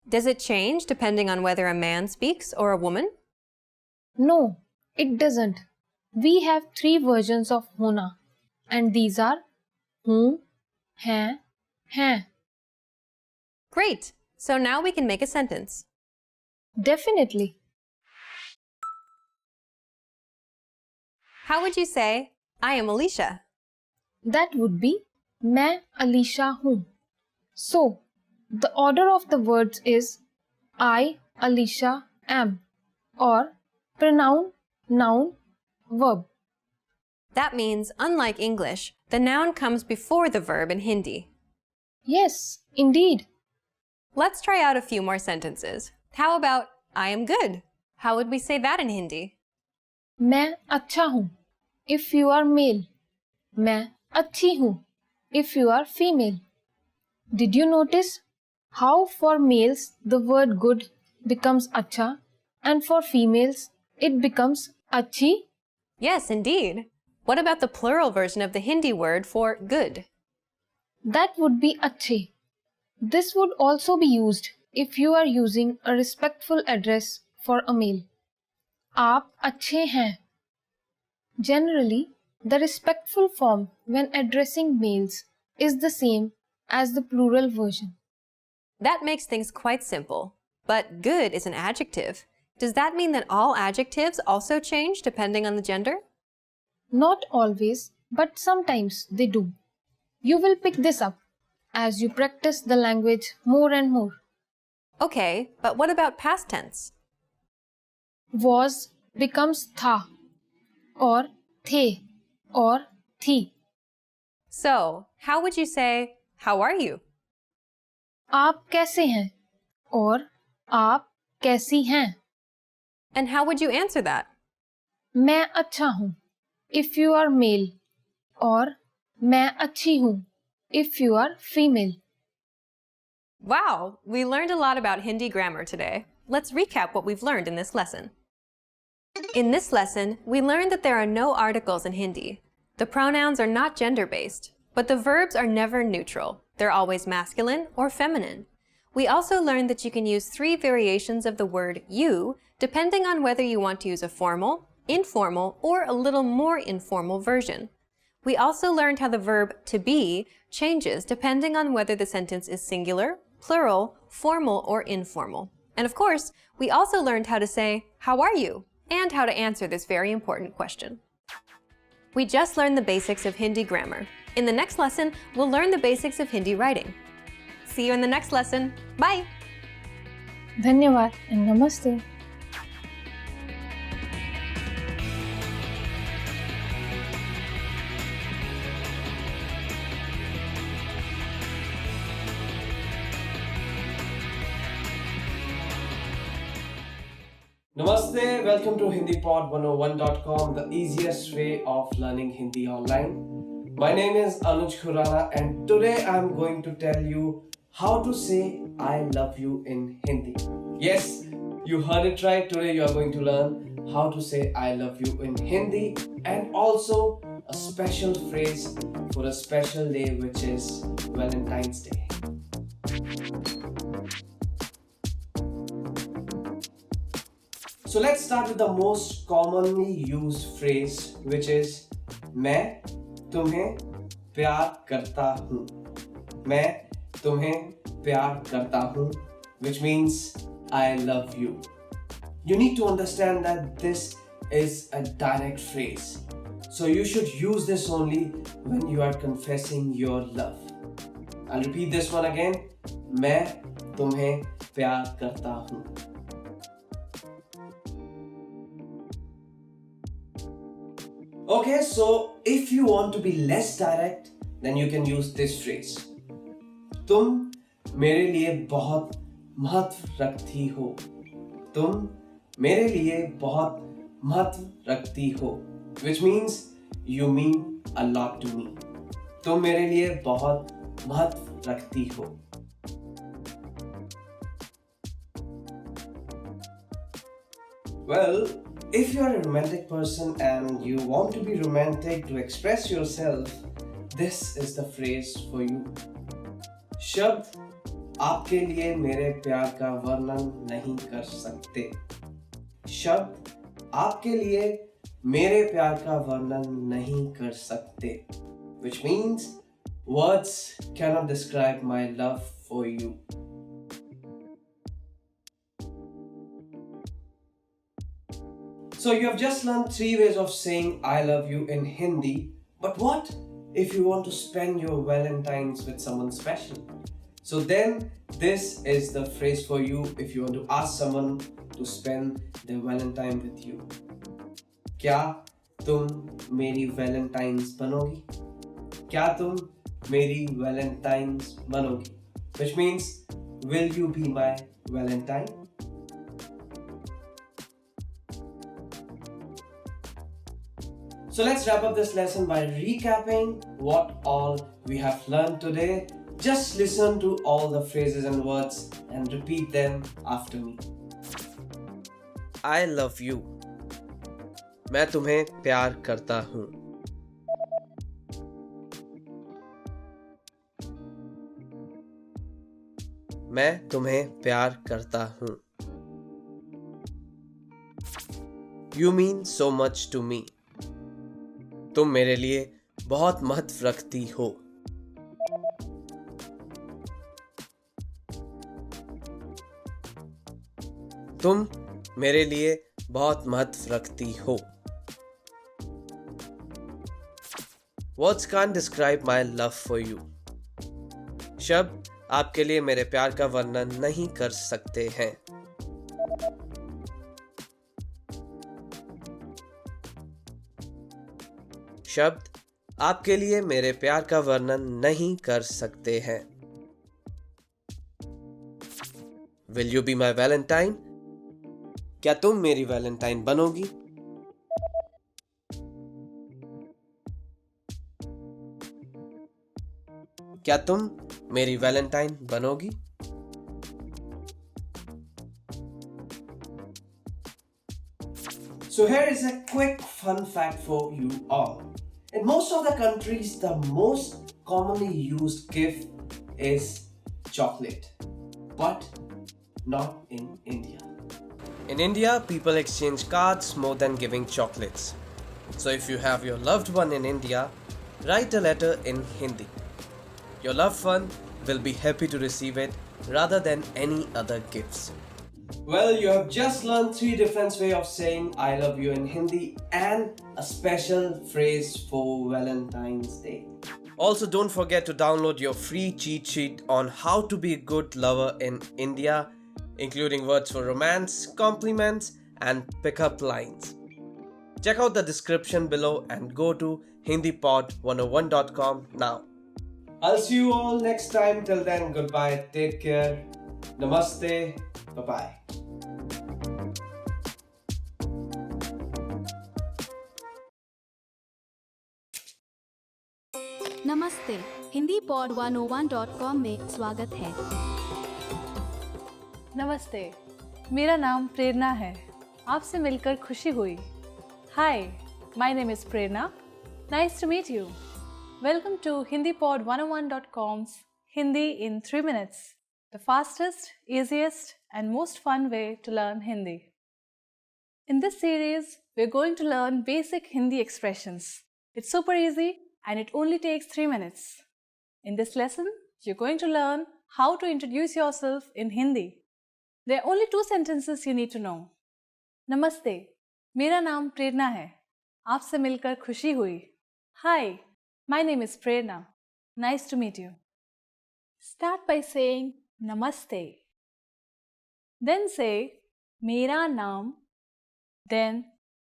Does it change depending on whether a man speaks or a woman?
No, it doesn't. We have 3 versions of hona, and these are hu, hai, hai.
Great! So now we can make a sentence.
Definitely.
How would you say, I am Alicia?
That would be मैं Alicia हूँ. So, the order of the words is I Alicia am, or pronoun, noun, verb.
That means, unlike English, the noun comes before the verb in Hindi.
Yes, indeed.
Let's try out a few more sentences. How about I am good? How would we say that in Hindi?
मैं अच्छा हूँ if you are male. मैं अच्छी हूँ if you are female. Did you notice how for males the word good becomes अच्छा and for females it becomes अच्छी?
Yes, indeed. What about the plural version of the Hindi word for good?
That would be अच्छे. This would also be used if you are using a respectful address for a male. आप अच्छे हैं. Generally, the respectful form when addressing males is the same as the plural version.
That makes things quite simple. But good is an adjective. Does that mean that all adjectives also change depending on the gender?
Not always, but sometimes they do. You will pick this up as you practice the language more and more.
Okay, but what about past tense?
Was becomes था, or थे, or थी.
So, how would you say, how are you?
आप कैसे हैं? और आप कैसी हैं?
And how would you answer that?
मैं अच्छा हूँ if you are male, और मैं अच्छी हूँ if you are female.
Wow, we learned a lot about Hindi grammar today. Let's recap what we've learned in this lesson. In this lesson, we learned that there are no articles in Hindi. The pronouns are not gender-based, but the verbs are never neutral. They're always masculine or feminine. We also learned that you can use 3 variations of the word you, depending on whether you want to use a formal, informal, or a little more informal version. We also learned how the verb to be changes depending on whether the sentence is singular, plural, formal, or informal. And of course, we also learned how to say, how are you? And how to answer this very important question. We just learned the basics of Hindi grammar. In the next lesson, we'll learn the basics of Hindi writing. See you in the next lesson. Bye!
धन्यवाद and namaste.
Namaste, welcome to HindiPod101.com, the easiest way of learning Hindi online. My name is Anuj Khurana and today I'm going to tell you how to say I love you in Hindi. Yes, you heard it right. Today you are going to learn how to say I love you in Hindi and also a special phrase for a special day, which is Valentine's Day. So let's start with the most commonly used phrase, which is मैं तुम्हें प्यार करता हूँ. मैं तुम्हें प्यार करता हूँ, which means I love you. You need to understand that this is a direct phrase. So you should use this only when you are confessing your love. I'll repeat this one again. मैं तुम्हें प्यार करता हूँ. Okay, so if you want to be less direct, then you can use this phrase. तुम मेरे लिए बहुत महत्व रखती हो. तुम मेरे लिए बहुत महत्व रखती हो, which means you mean a lot to me. तुम मेरे लिए बहुत महत्व रखती हो. Well, if you are a romantic person and you want to be romantic to express yourself, this is the phrase for you. शब्द आपके लिए मेरे प्यार का वर्णन नहीं कर सकते. शब्द आपके लिए मेरे प्यार का वर्णन नहीं कर सकते, which means words cannot describe my love for you. So you have just learned 3 ways of saying I love you in Hindi. But what if you want to spend your Valentine's with someone special? So then this is the phrase for you if you want to ask someone to spend their Valentine with you. क्या तुम मेरी Valentines बनोगी? क्या तुम मेरी Valentines बनोगी? Which means, will you be my Valentine? So let's wrap up this lesson by recapping what all we have learned today. Just listen to all the phrases and words and repeat them after me.
I love you. मैं तुम्हें प्यार करता हूँ. मैं तुम्हें प्यार करता हूँ. You mean so much to me. तुम मेरे लिए बहुत महत्व रखती हो. तुम मेरे लिए बहुत महत्व रखती हो. Words can't describe my love for you. शब्द आपके लिए मेरे प्यार का वर्णन नहीं कर सकते हैं. शब्द आपके लिए मेरे प्यार का वर्णन नहीं कर सकते हैं. Will you be my Valentine? क्या तुम मेरी वैलेंटाइन बनोगी? क्या तुम मेरी Valentine बनोगी?
So here is a quick fun fact for you all. In most of the countries, the most commonly used gift is chocolate, but not in India.
In India, people exchange cards more than giving chocolates. So if you have your loved one in India, write a letter in Hindi. Your loved one will be happy to receive it rather than any other gifts.
Well, you have just learned 3 different ways of saying I love you in Hindi and a special phrase for Valentine's Day.
Also, don't forget to download your free cheat sheet on how to be a good lover in India, including words for romance, compliments, and pickup lines. Check out the description below and go to hindipod101.com now.
I'll see you all next time. Till then, goodbye. Take care. Namaste. Bye-bye.
नमस्ते. Hindi pod 101.com में स्वागत है.
नमस्ते, मेरा नाम प्रेरणा है. आपसे मिलकर खुशी हुई. Hi, my name is Prerna. Nice to meet you. Welcome to HindiPod101.com's Hindi in 3 minutes, the fastest, easiest, and most fun way to learn Hindi. In this series, we're going to learn basic Hindi expressions. It's super easy and it only takes 3 minutes. In this lesson, you're going to learn how to introduce yourself in Hindi. There are only 2 sentences you need to know. Namaste, मेरा नाम प्रेरणा है. आपसे मिलकर खुशी हुई. Hi, my name is Prerna. Nice to meet you. Start by saying Namaste. Then say मेरा नाम, then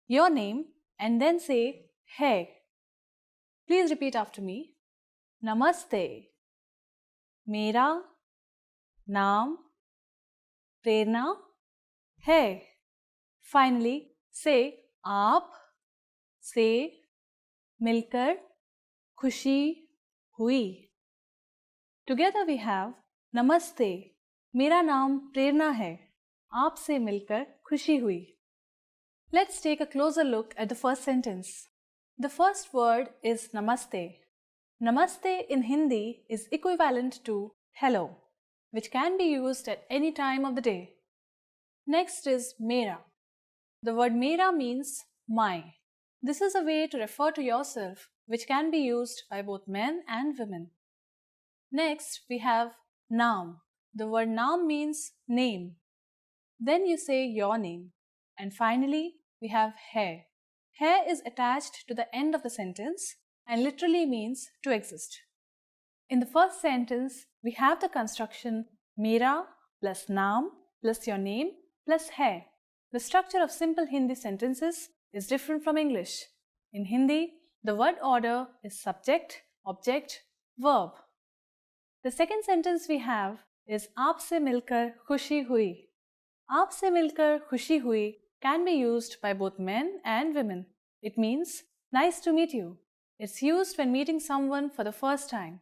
your name, and then say है. Please repeat after me. Namaste. मेरा नाम प्रेरणा है. Finally, say आप से मिलकर खुशी हुई. Together we have Namaste. मेरा नाम प्रेरणा है. आपसे मिलकर खुशी हुई. Let's take a closer look at the first sentence. The first word is Namaste. Namaste in Hindi is equivalent to hello, which can be used at any time of the day. Next is Mera. The word Mera means my. This is a way to refer to yourself, which can be used by both men and women. Next, we have Naam. The word Naam means name. Then you say your name. And finally, we have hai. Hai is attached to the end of the sentence and literally means to exist. In the first sentence, we have the construction mera plus naam plus your name plus hai. The structure of simple Hindi sentences is different from English. In Hindi, the word order is subject, object, verb. The second sentence we have is aapse milkar khushi hui. Aapse milkar khushi hui can be used by both men and women. It means nice to meet you. It's used when meeting someone for the first time.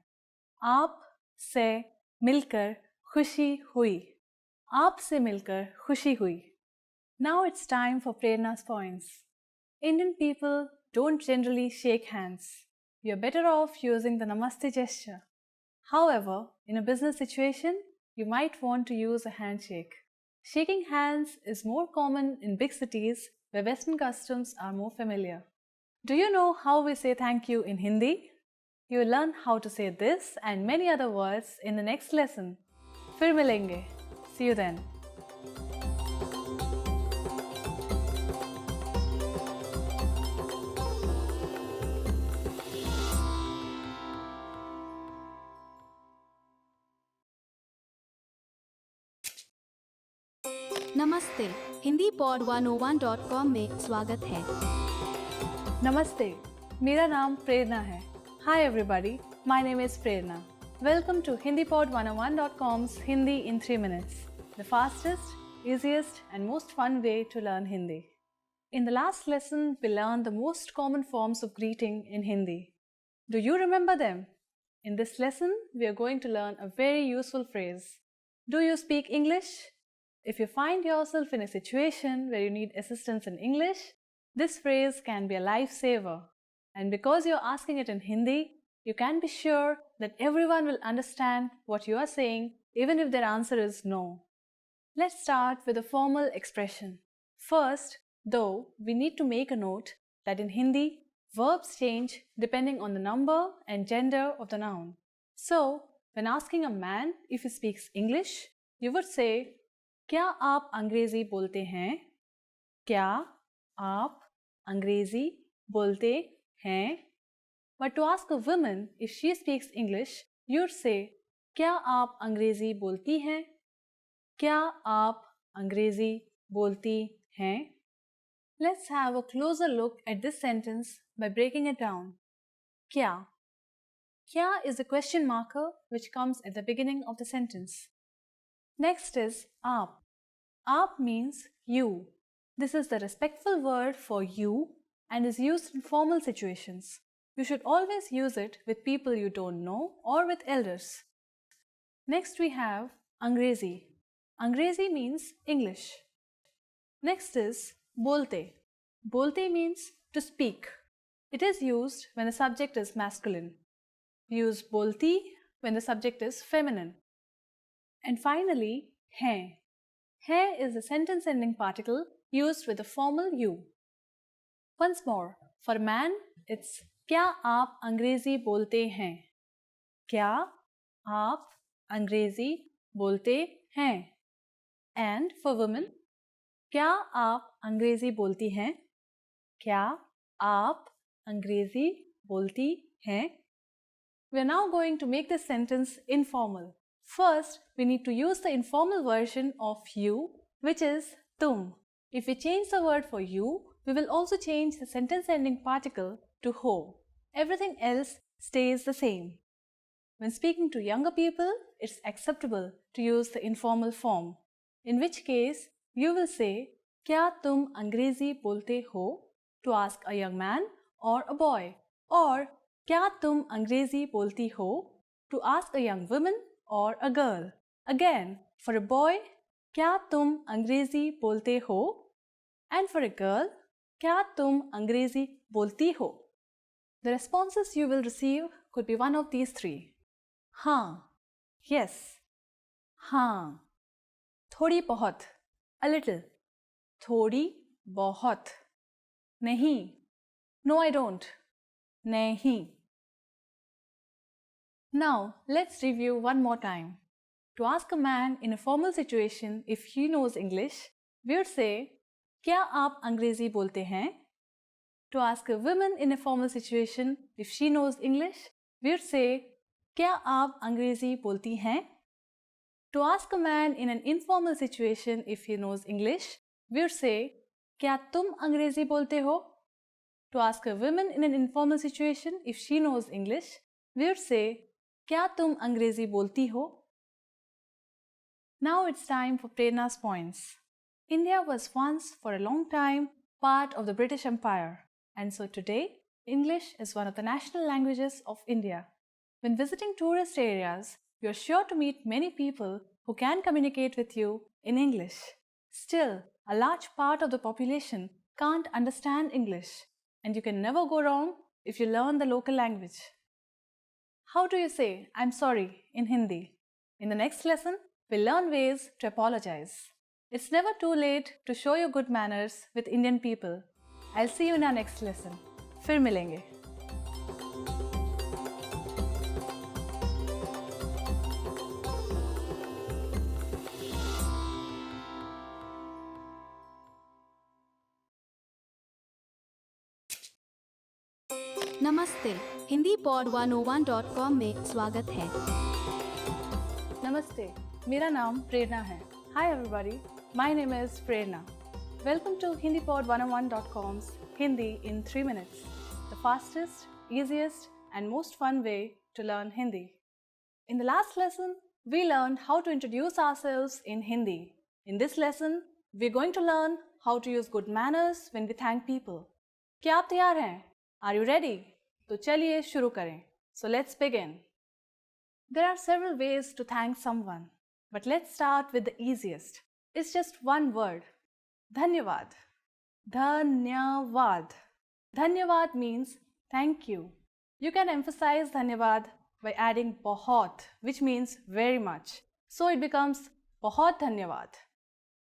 Aap se milkar khushi hui. Aap se milkar khushi hui. Now it's time for Prerna's points. Indian people don't generally shake hands. You're better off using the Namaste gesture. However, in a business situation, you might want to use a handshake. Shaking hands is more common in big cities where Western customs are more familiar. Do you know how we say thank you in Hindi? You will learn how to say this and many other words in the next lesson. Fir milenge. See you then.
नमस्ते Hindi pod 101.com में स्वागत है।
Namaste. मेरा नाम प्रेरणा है. Hi everybody, my name is Prerna. Welcome to HindiPod101.com's Hindi in 3 minutes, the fastest, easiest and most fun way to learn Hindi. In the last lesson, we learned the most common forms of greeting in Hindi. Do you remember them? In this lesson, we are going to learn a very useful phrase. Do you speak English? If you find yourself in a situation where you need assistance in English, this phrase can be a lifesaver. And because you're asking it in Hindi, you can be sure that everyone will understand what you are saying, even if their answer is no. Let's start with a formal expression. First, though, we need to make a note that in Hindi, verbs change depending on the number and gender of the noun. So, when asking a man if he speaks English, you would say, क्या आप अंग्रेजी बोलते हैं? क्या आप अंग्रेजी बोलते हैं? But to ask a woman if she speaks English, you'd say, क्या आप अंग्रेजी बोलती हैं? क्या आप अंग्रेजी बोलती हैं? Let's have a closer look at this sentence by breaking it down. क्या? Kya is a question marker which comes at the beginning of the sentence. Next is aap. Aap means you. This is the respectful word for you and is used in formal situations. You should always use it with people you don't know or with elders. Next we have Angrezi. Angrezi means English. Next is bolte. Bolte means to speak. It is used when the subject is masculine. Use bolti when the subject is feminine. And finally, hai. Hai is a sentence-ending particle used with a formal you. Once more, for a man, it's क्या आप अंग्रेजी बोलते हैं? क्या आप अंग्रेजी बोलते हैं? And for women, क्या आप अंग्रेजी बोलती हैं? क्या आप अंग्रेजी बोलती हैं? We are now going to make this sentence informal. First, we need to use the informal version of you, which is tum. If we change the word for you, we will also change the sentence-ending particle to ho. Everything else stays the same. When speaking to younger people, it's acceptable to use the informal form, in which case you will say, क्या तुम अंग्रेजी बोलते हो? To ask a young man or a boy, or क्या तुम अंग्रेजी बोलती हो? To ask a young woman or a girl. Again, for a boy, क्या तुम अंग्रेजी बोलते हो? And for a girl, क्या तुम अंग्रेजी बोलती हो? The responses you will receive could be one of these three. हाँ, yes, हाँ, थोड़ी बहुत, a little, थोड़ी बहुत, नहीं, no I don't, नहीं. Now, let's review one more time. To ask a man in a formal situation if he knows English, we would say, क्या आप अंग्रेजी बोलते हैं? To ask a woman in a formal situation if she knows English, we would say, क्या आप अंग्रेजी बोलती हैं? To ask a man in an informal situation if he knows English, we would say, क्या तुम अंग्रेजी बोलते हो? To ask a woman in an informal situation if she knows English, we would say, क्या तुम अंग्रेजी बोलती हो? Now it's time for Prerna's points. India was once for a long time part of the British Empire, and so today English is one of the national languages of India. When visiting tourist areas, you're sure to meet many people who can communicate with you in English. Still, a large part of the population can't understand English, and you can never go wrong if you learn the local language. How do you say "I'm sorry" in Hindi? In the next lesson, we'll learn ways to apologize. It's never too late to show your good manners with Indian people. I'll see you in our next lesson. फिर मिलेंगे.
नमस्ते, Hindi pod 101.com में स्वागत है.
Namaste. मेरा नाम प्रेरणा है. Hi everybody. My name is Prerna. Welcome to HindiPod101.com's Hindi in 3 minutes. The fastest, easiest and most fun way to learn Hindi. In the last lesson, we learned how to introduce ourselves in Hindi. In this lesson, we're going to learn how to use good manners when we thank people. क्या आप तैयार हैं? Are you ready? तो चलिए शुरू करें. So let's begin. There are several ways to thank someone, but let's start with the easiest. It's just one word. Dhanyavad. Dhanyavad. Dhanyavad means thank you. You can emphasize dhanyavad by adding bahut, which means very much. So it becomes bahut dhanyavad.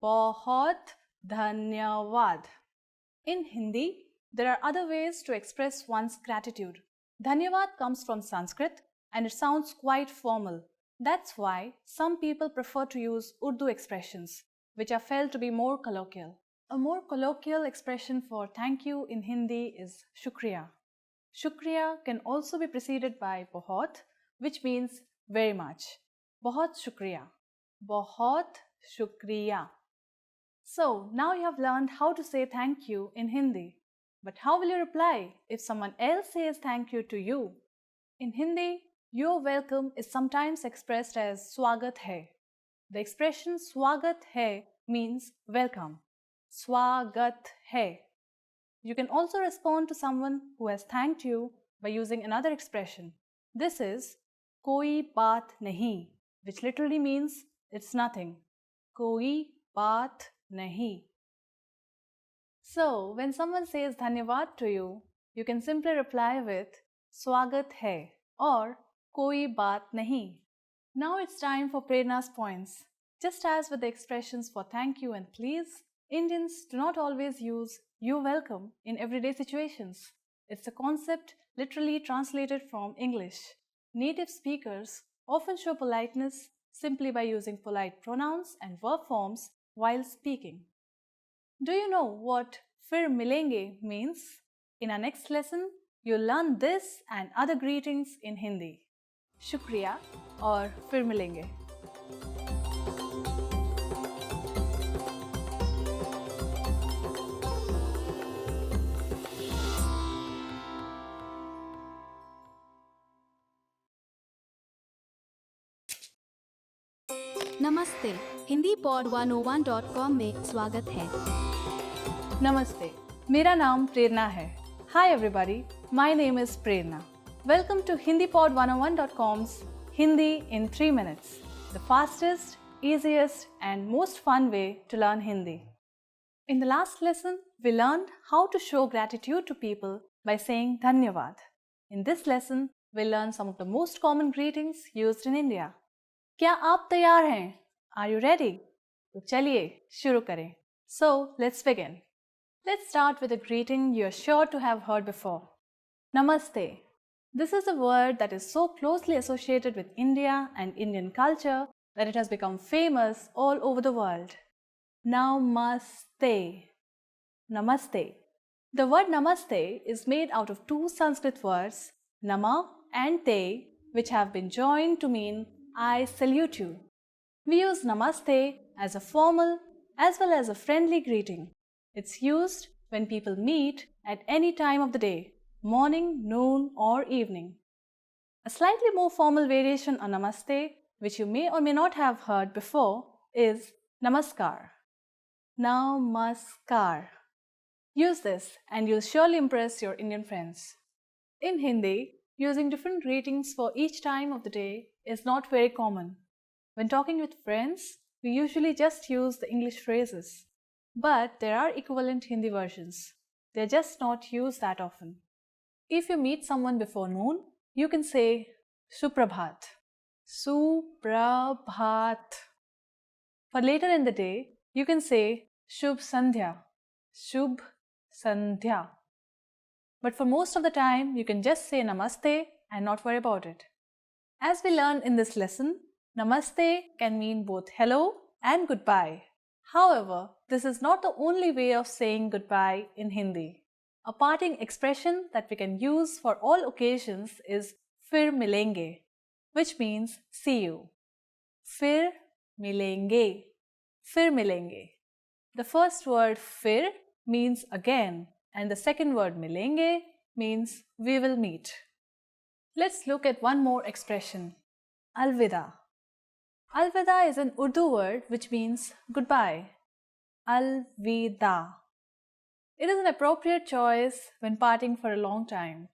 Bahut dhanyavad. In Hindi, there are other ways to express one's gratitude. Dhanyavad comes from Sanskrit and it sounds quite formal. That's why some people prefer to use Urdu expressions, which are felt to be more colloquial. A more colloquial expression for thank you in Hindi is shukriya. Shukriya can also be preceded by bahut, which means very much. Bahut shukriya. Bahut shukriya. So now you have learned how to say thank you in Hindi. But how will you reply if someone else says thank you to you? In Hindi, your welcome is sometimes expressed as swagat hai. The expression swagat hai means welcome. Swagat hai. You can also respond to someone who has thanked you by using another expression. This is koi baat nahi, which literally means it's nothing. Koi baat nahi. So, when someone says dhanyavad to you, you can simply reply with swagat hai or koi baat nahi. Now it's time for Prerna's points. Just as with the expressions for thank you and please, Indians do not always use you're welcome in everyday situations. It's a concept literally translated from English. Native speakers often show politeness simply by using polite pronouns and verb forms while speaking. Do you know what "fir milenge" means? In our next lesson, you'll learn this and other greetings in Hindi. Shukriya or "fir milenge."
नमस्ते, Hindi pod 101.com में स्वागत है.
Namaste. मेरा नाम प्रेरणा है. Hi everybody. My name is Prerna. Welcome to HindiPod101.com's Hindi in 3 minutes. The fastest, easiest and most fun way to learn Hindi. In the last lesson, we learned how to show gratitude to people by saying dhanyavad. In this lesson, we'll learn some of the most common greetings used in India. क्या आप तैयार हैं? Are you ready? तो चलिए शुरू करें. So, let's begin. Let's start with a greeting you're sure to have heard before. Namaste. This is a word that is so closely associated with India and Indian culture that it has become famous all over the world. Namaste. Namaste. The word namaste is made out of two Sanskrit words, nama and te, which have been joined to mean I salute you. We use namaste as a formal as well as a friendly greeting. It's used when people meet at any time of the day, morning, noon, or evening. A slightly more formal variation on namaste, which you may or may not have heard before, is namaskar. Namaskar. Use this and you'll surely impress your Indian friends. In Hindi, using different greetings for each time of the day is not very common. When talking with friends, we usually just use the English phrases. But there are equivalent Hindi versions. They're just not used that often. If you meet someone before noon, you can say Suprabhat. Suprabhat. For later in the day, you can say Shubh Sandhya. Shubh Sandhya. But for most of the time, you can just say Namaste and not worry about it. As we learned in this lesson, Namaste can mean both hello and goodbye. However, this is not the only way of saying goodbye in Hindi. A parting expression that we can use for all occasions is Fir milenge, which means see you. Fir milenge. Fir milenge. The first word fir means again, and the second word milenge means we will meet. Let's look at one more expression, alvida. Alvida is an Urdu word which means goodbye. Alvida. It is an appropriate choice when parting for a long time.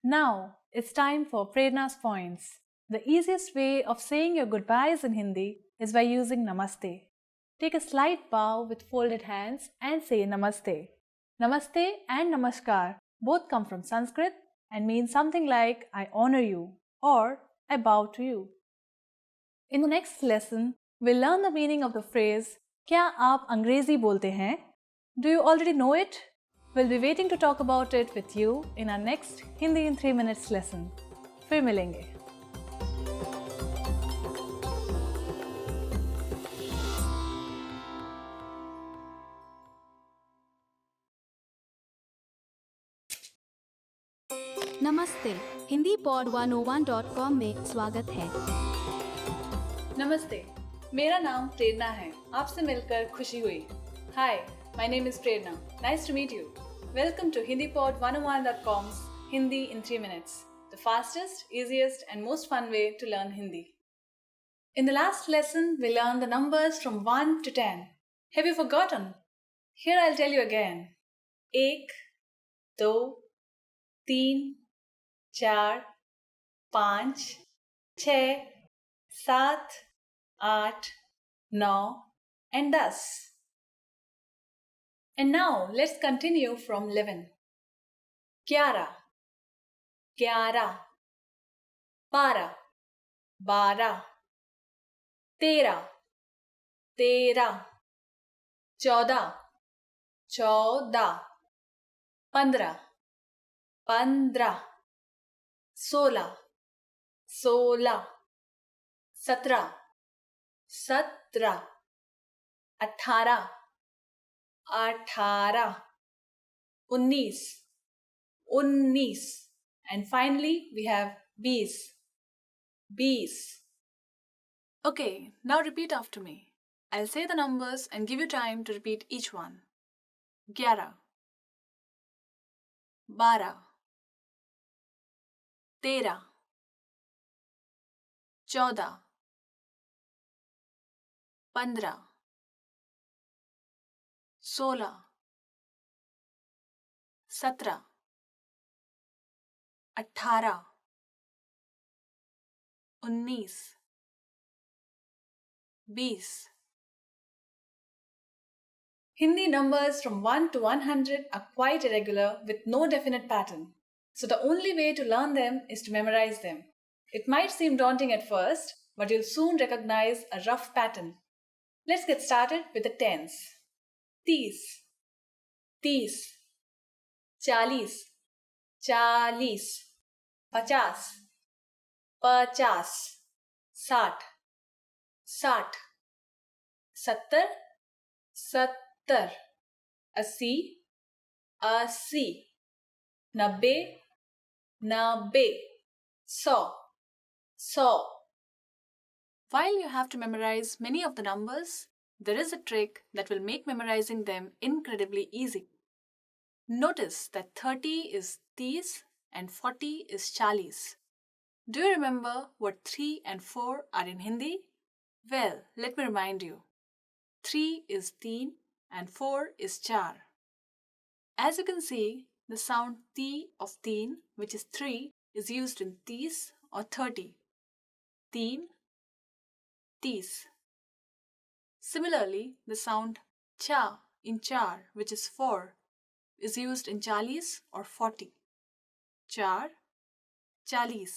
Now, it's time for Prerna's points. The easiest way of saying your goodbyes in Hindi is by using Namaste. Take a slight bow with folded hands and say Namaste. Namaste and Namaskar both come from Sanskrit and mean something like I honor you or I bow to you. In the next lesson, we'll learn the meaning of the phrase क्या आप अंग्रेजी बोलते हैं? Do you already know it? We'll be waiting to talk about it with you in our next Hindi in 3 minutes lesson. फिर मिलेंगे.
नमस्ते Hindi pod 101.com में स्वागत है.
नमस्ते, मेरा नाम प्रेरणा है. आपसे मिलकर खुशी हुई. Hi, my name is Prerna. Nice to meet you. Welcome to HindiPod101.com's Hindi in 3 minutes, the fastest, easiest and most fun way to learn Hindi. In the last lesson, we learned the numbers from 1 to 10. Have you forgotten? Here I'll tell you again. 1, 2, 3, 4, 5, 6, 7, 8, 9 and 10. And now let's continue from 11. 11, 11, 12, 12, 13, 13, 14, 14, 15, 15, 16, 16, 17, 17, 18, 18, 19, 19, and finally we have 20, 20. Okay, now repeat after me. I'll say the numbers and give you time to repeat each one. 11, 12, 13, 14, 15, 16, 17, 18, 19, 20. Hindi numbers from 1 to 100 are quite irregular with no definite pattern. So the only way to learn them is to memorize them. It might seem daunting at first, but you'll soon recognize a rough pattern. Let's get started with the tens. 30, 30, 40, 40, 50, 50, 60, 60, 70, 70, 80, 80, 90, 90, 100, saw. While you have to memorize many of the numbers, there is a trick that will make memorizing them incredibly easy. Notice that 30 is 30 and 40 is 40. Do you remember what 3 and 4 are in Hindi? Well, let me remind you. 3 is 3 and 4 is 4. As you can see, the sound T of 3, which is 3, is used in 30 or 30. 3, 30. Similarly, the sound cha in 4, which is 4, is used in 40 or 40. 4, 40.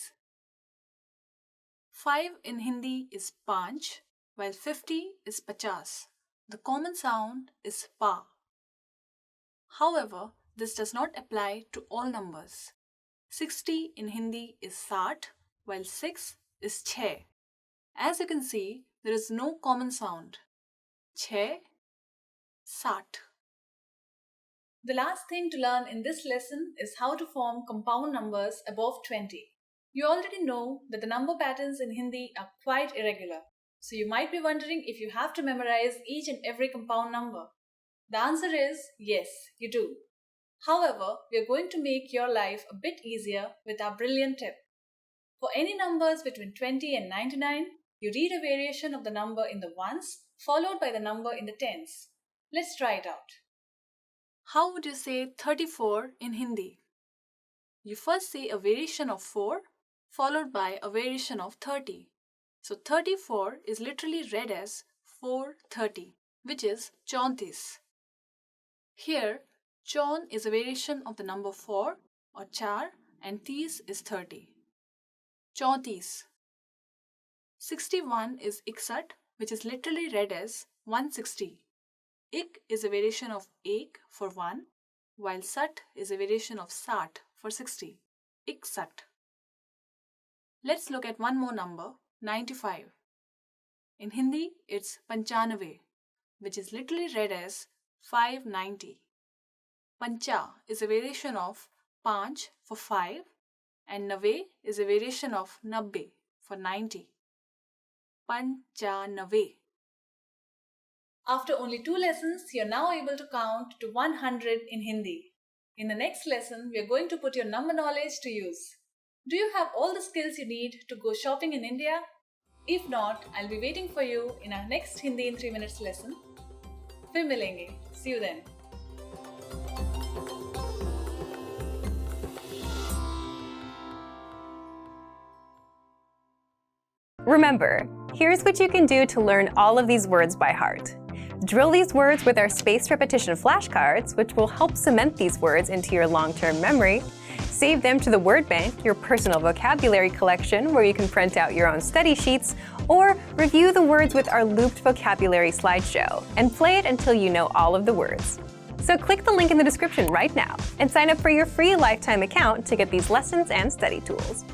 5 in Hindi is 5, while 50 is 50. The common sound is pa. However, this does not apply to all numbers. 60 in Hindi is 60, while 6 is 6. As you can see, there is no common sound. 6, 60. The last thing to learn in this lesson is how to form compound numbers above 20. You already know that the number patterns in Hindi are quite irregular. So you might be wondering if you have to memorize each and every compound number. The answer is yes, you do. However, we are going to make your life a bit easier with our brilliant tip. For any numbers between 20 and 99, you read a variation of the number in the ones followed by the number in the tens. Let's try it out. How would you say 34 in Hindi? You first say a variation of 4 followed by a variation of 30. So 34 is literally read as 430, which is 34. Here, chaun is a variation of the number 4 or 4 and 30 is 30. 34. 61 is 61, which is literally read as 160. Ik is a variation of ek for 1, while sat is a variation of sat for 60. Iksat. Let's look at one more number, 95. In Hindi, it's 95, which is literally read as 590. Pancha is a variation of panch for 5, and nave is a variation of nabbe for 90. Panchanave. After only 2 lessons, you're now able to count to 100 in Hindi. In the next lesson, we are going to put your number knowledge to use. Do you have all the skills you need to go shopping in India? If not, I'll be waiting for you in our next Hindi in 3 minutes lesson. Fir milenge. See you then.
Remember, here's what you can do to learn all of these words by heart. Drill these words with our spaced repetition flashcards, which will help cement these words into your long-term memory. Save them to the word bank, your personal vocabulary collection, where you can print out your own study sheets, or review the words with our looped vocabulary slideshow, and play it until you know all of the words. So click the link in the description right now and sign up for your free lifetime account to get these lessons and study tools.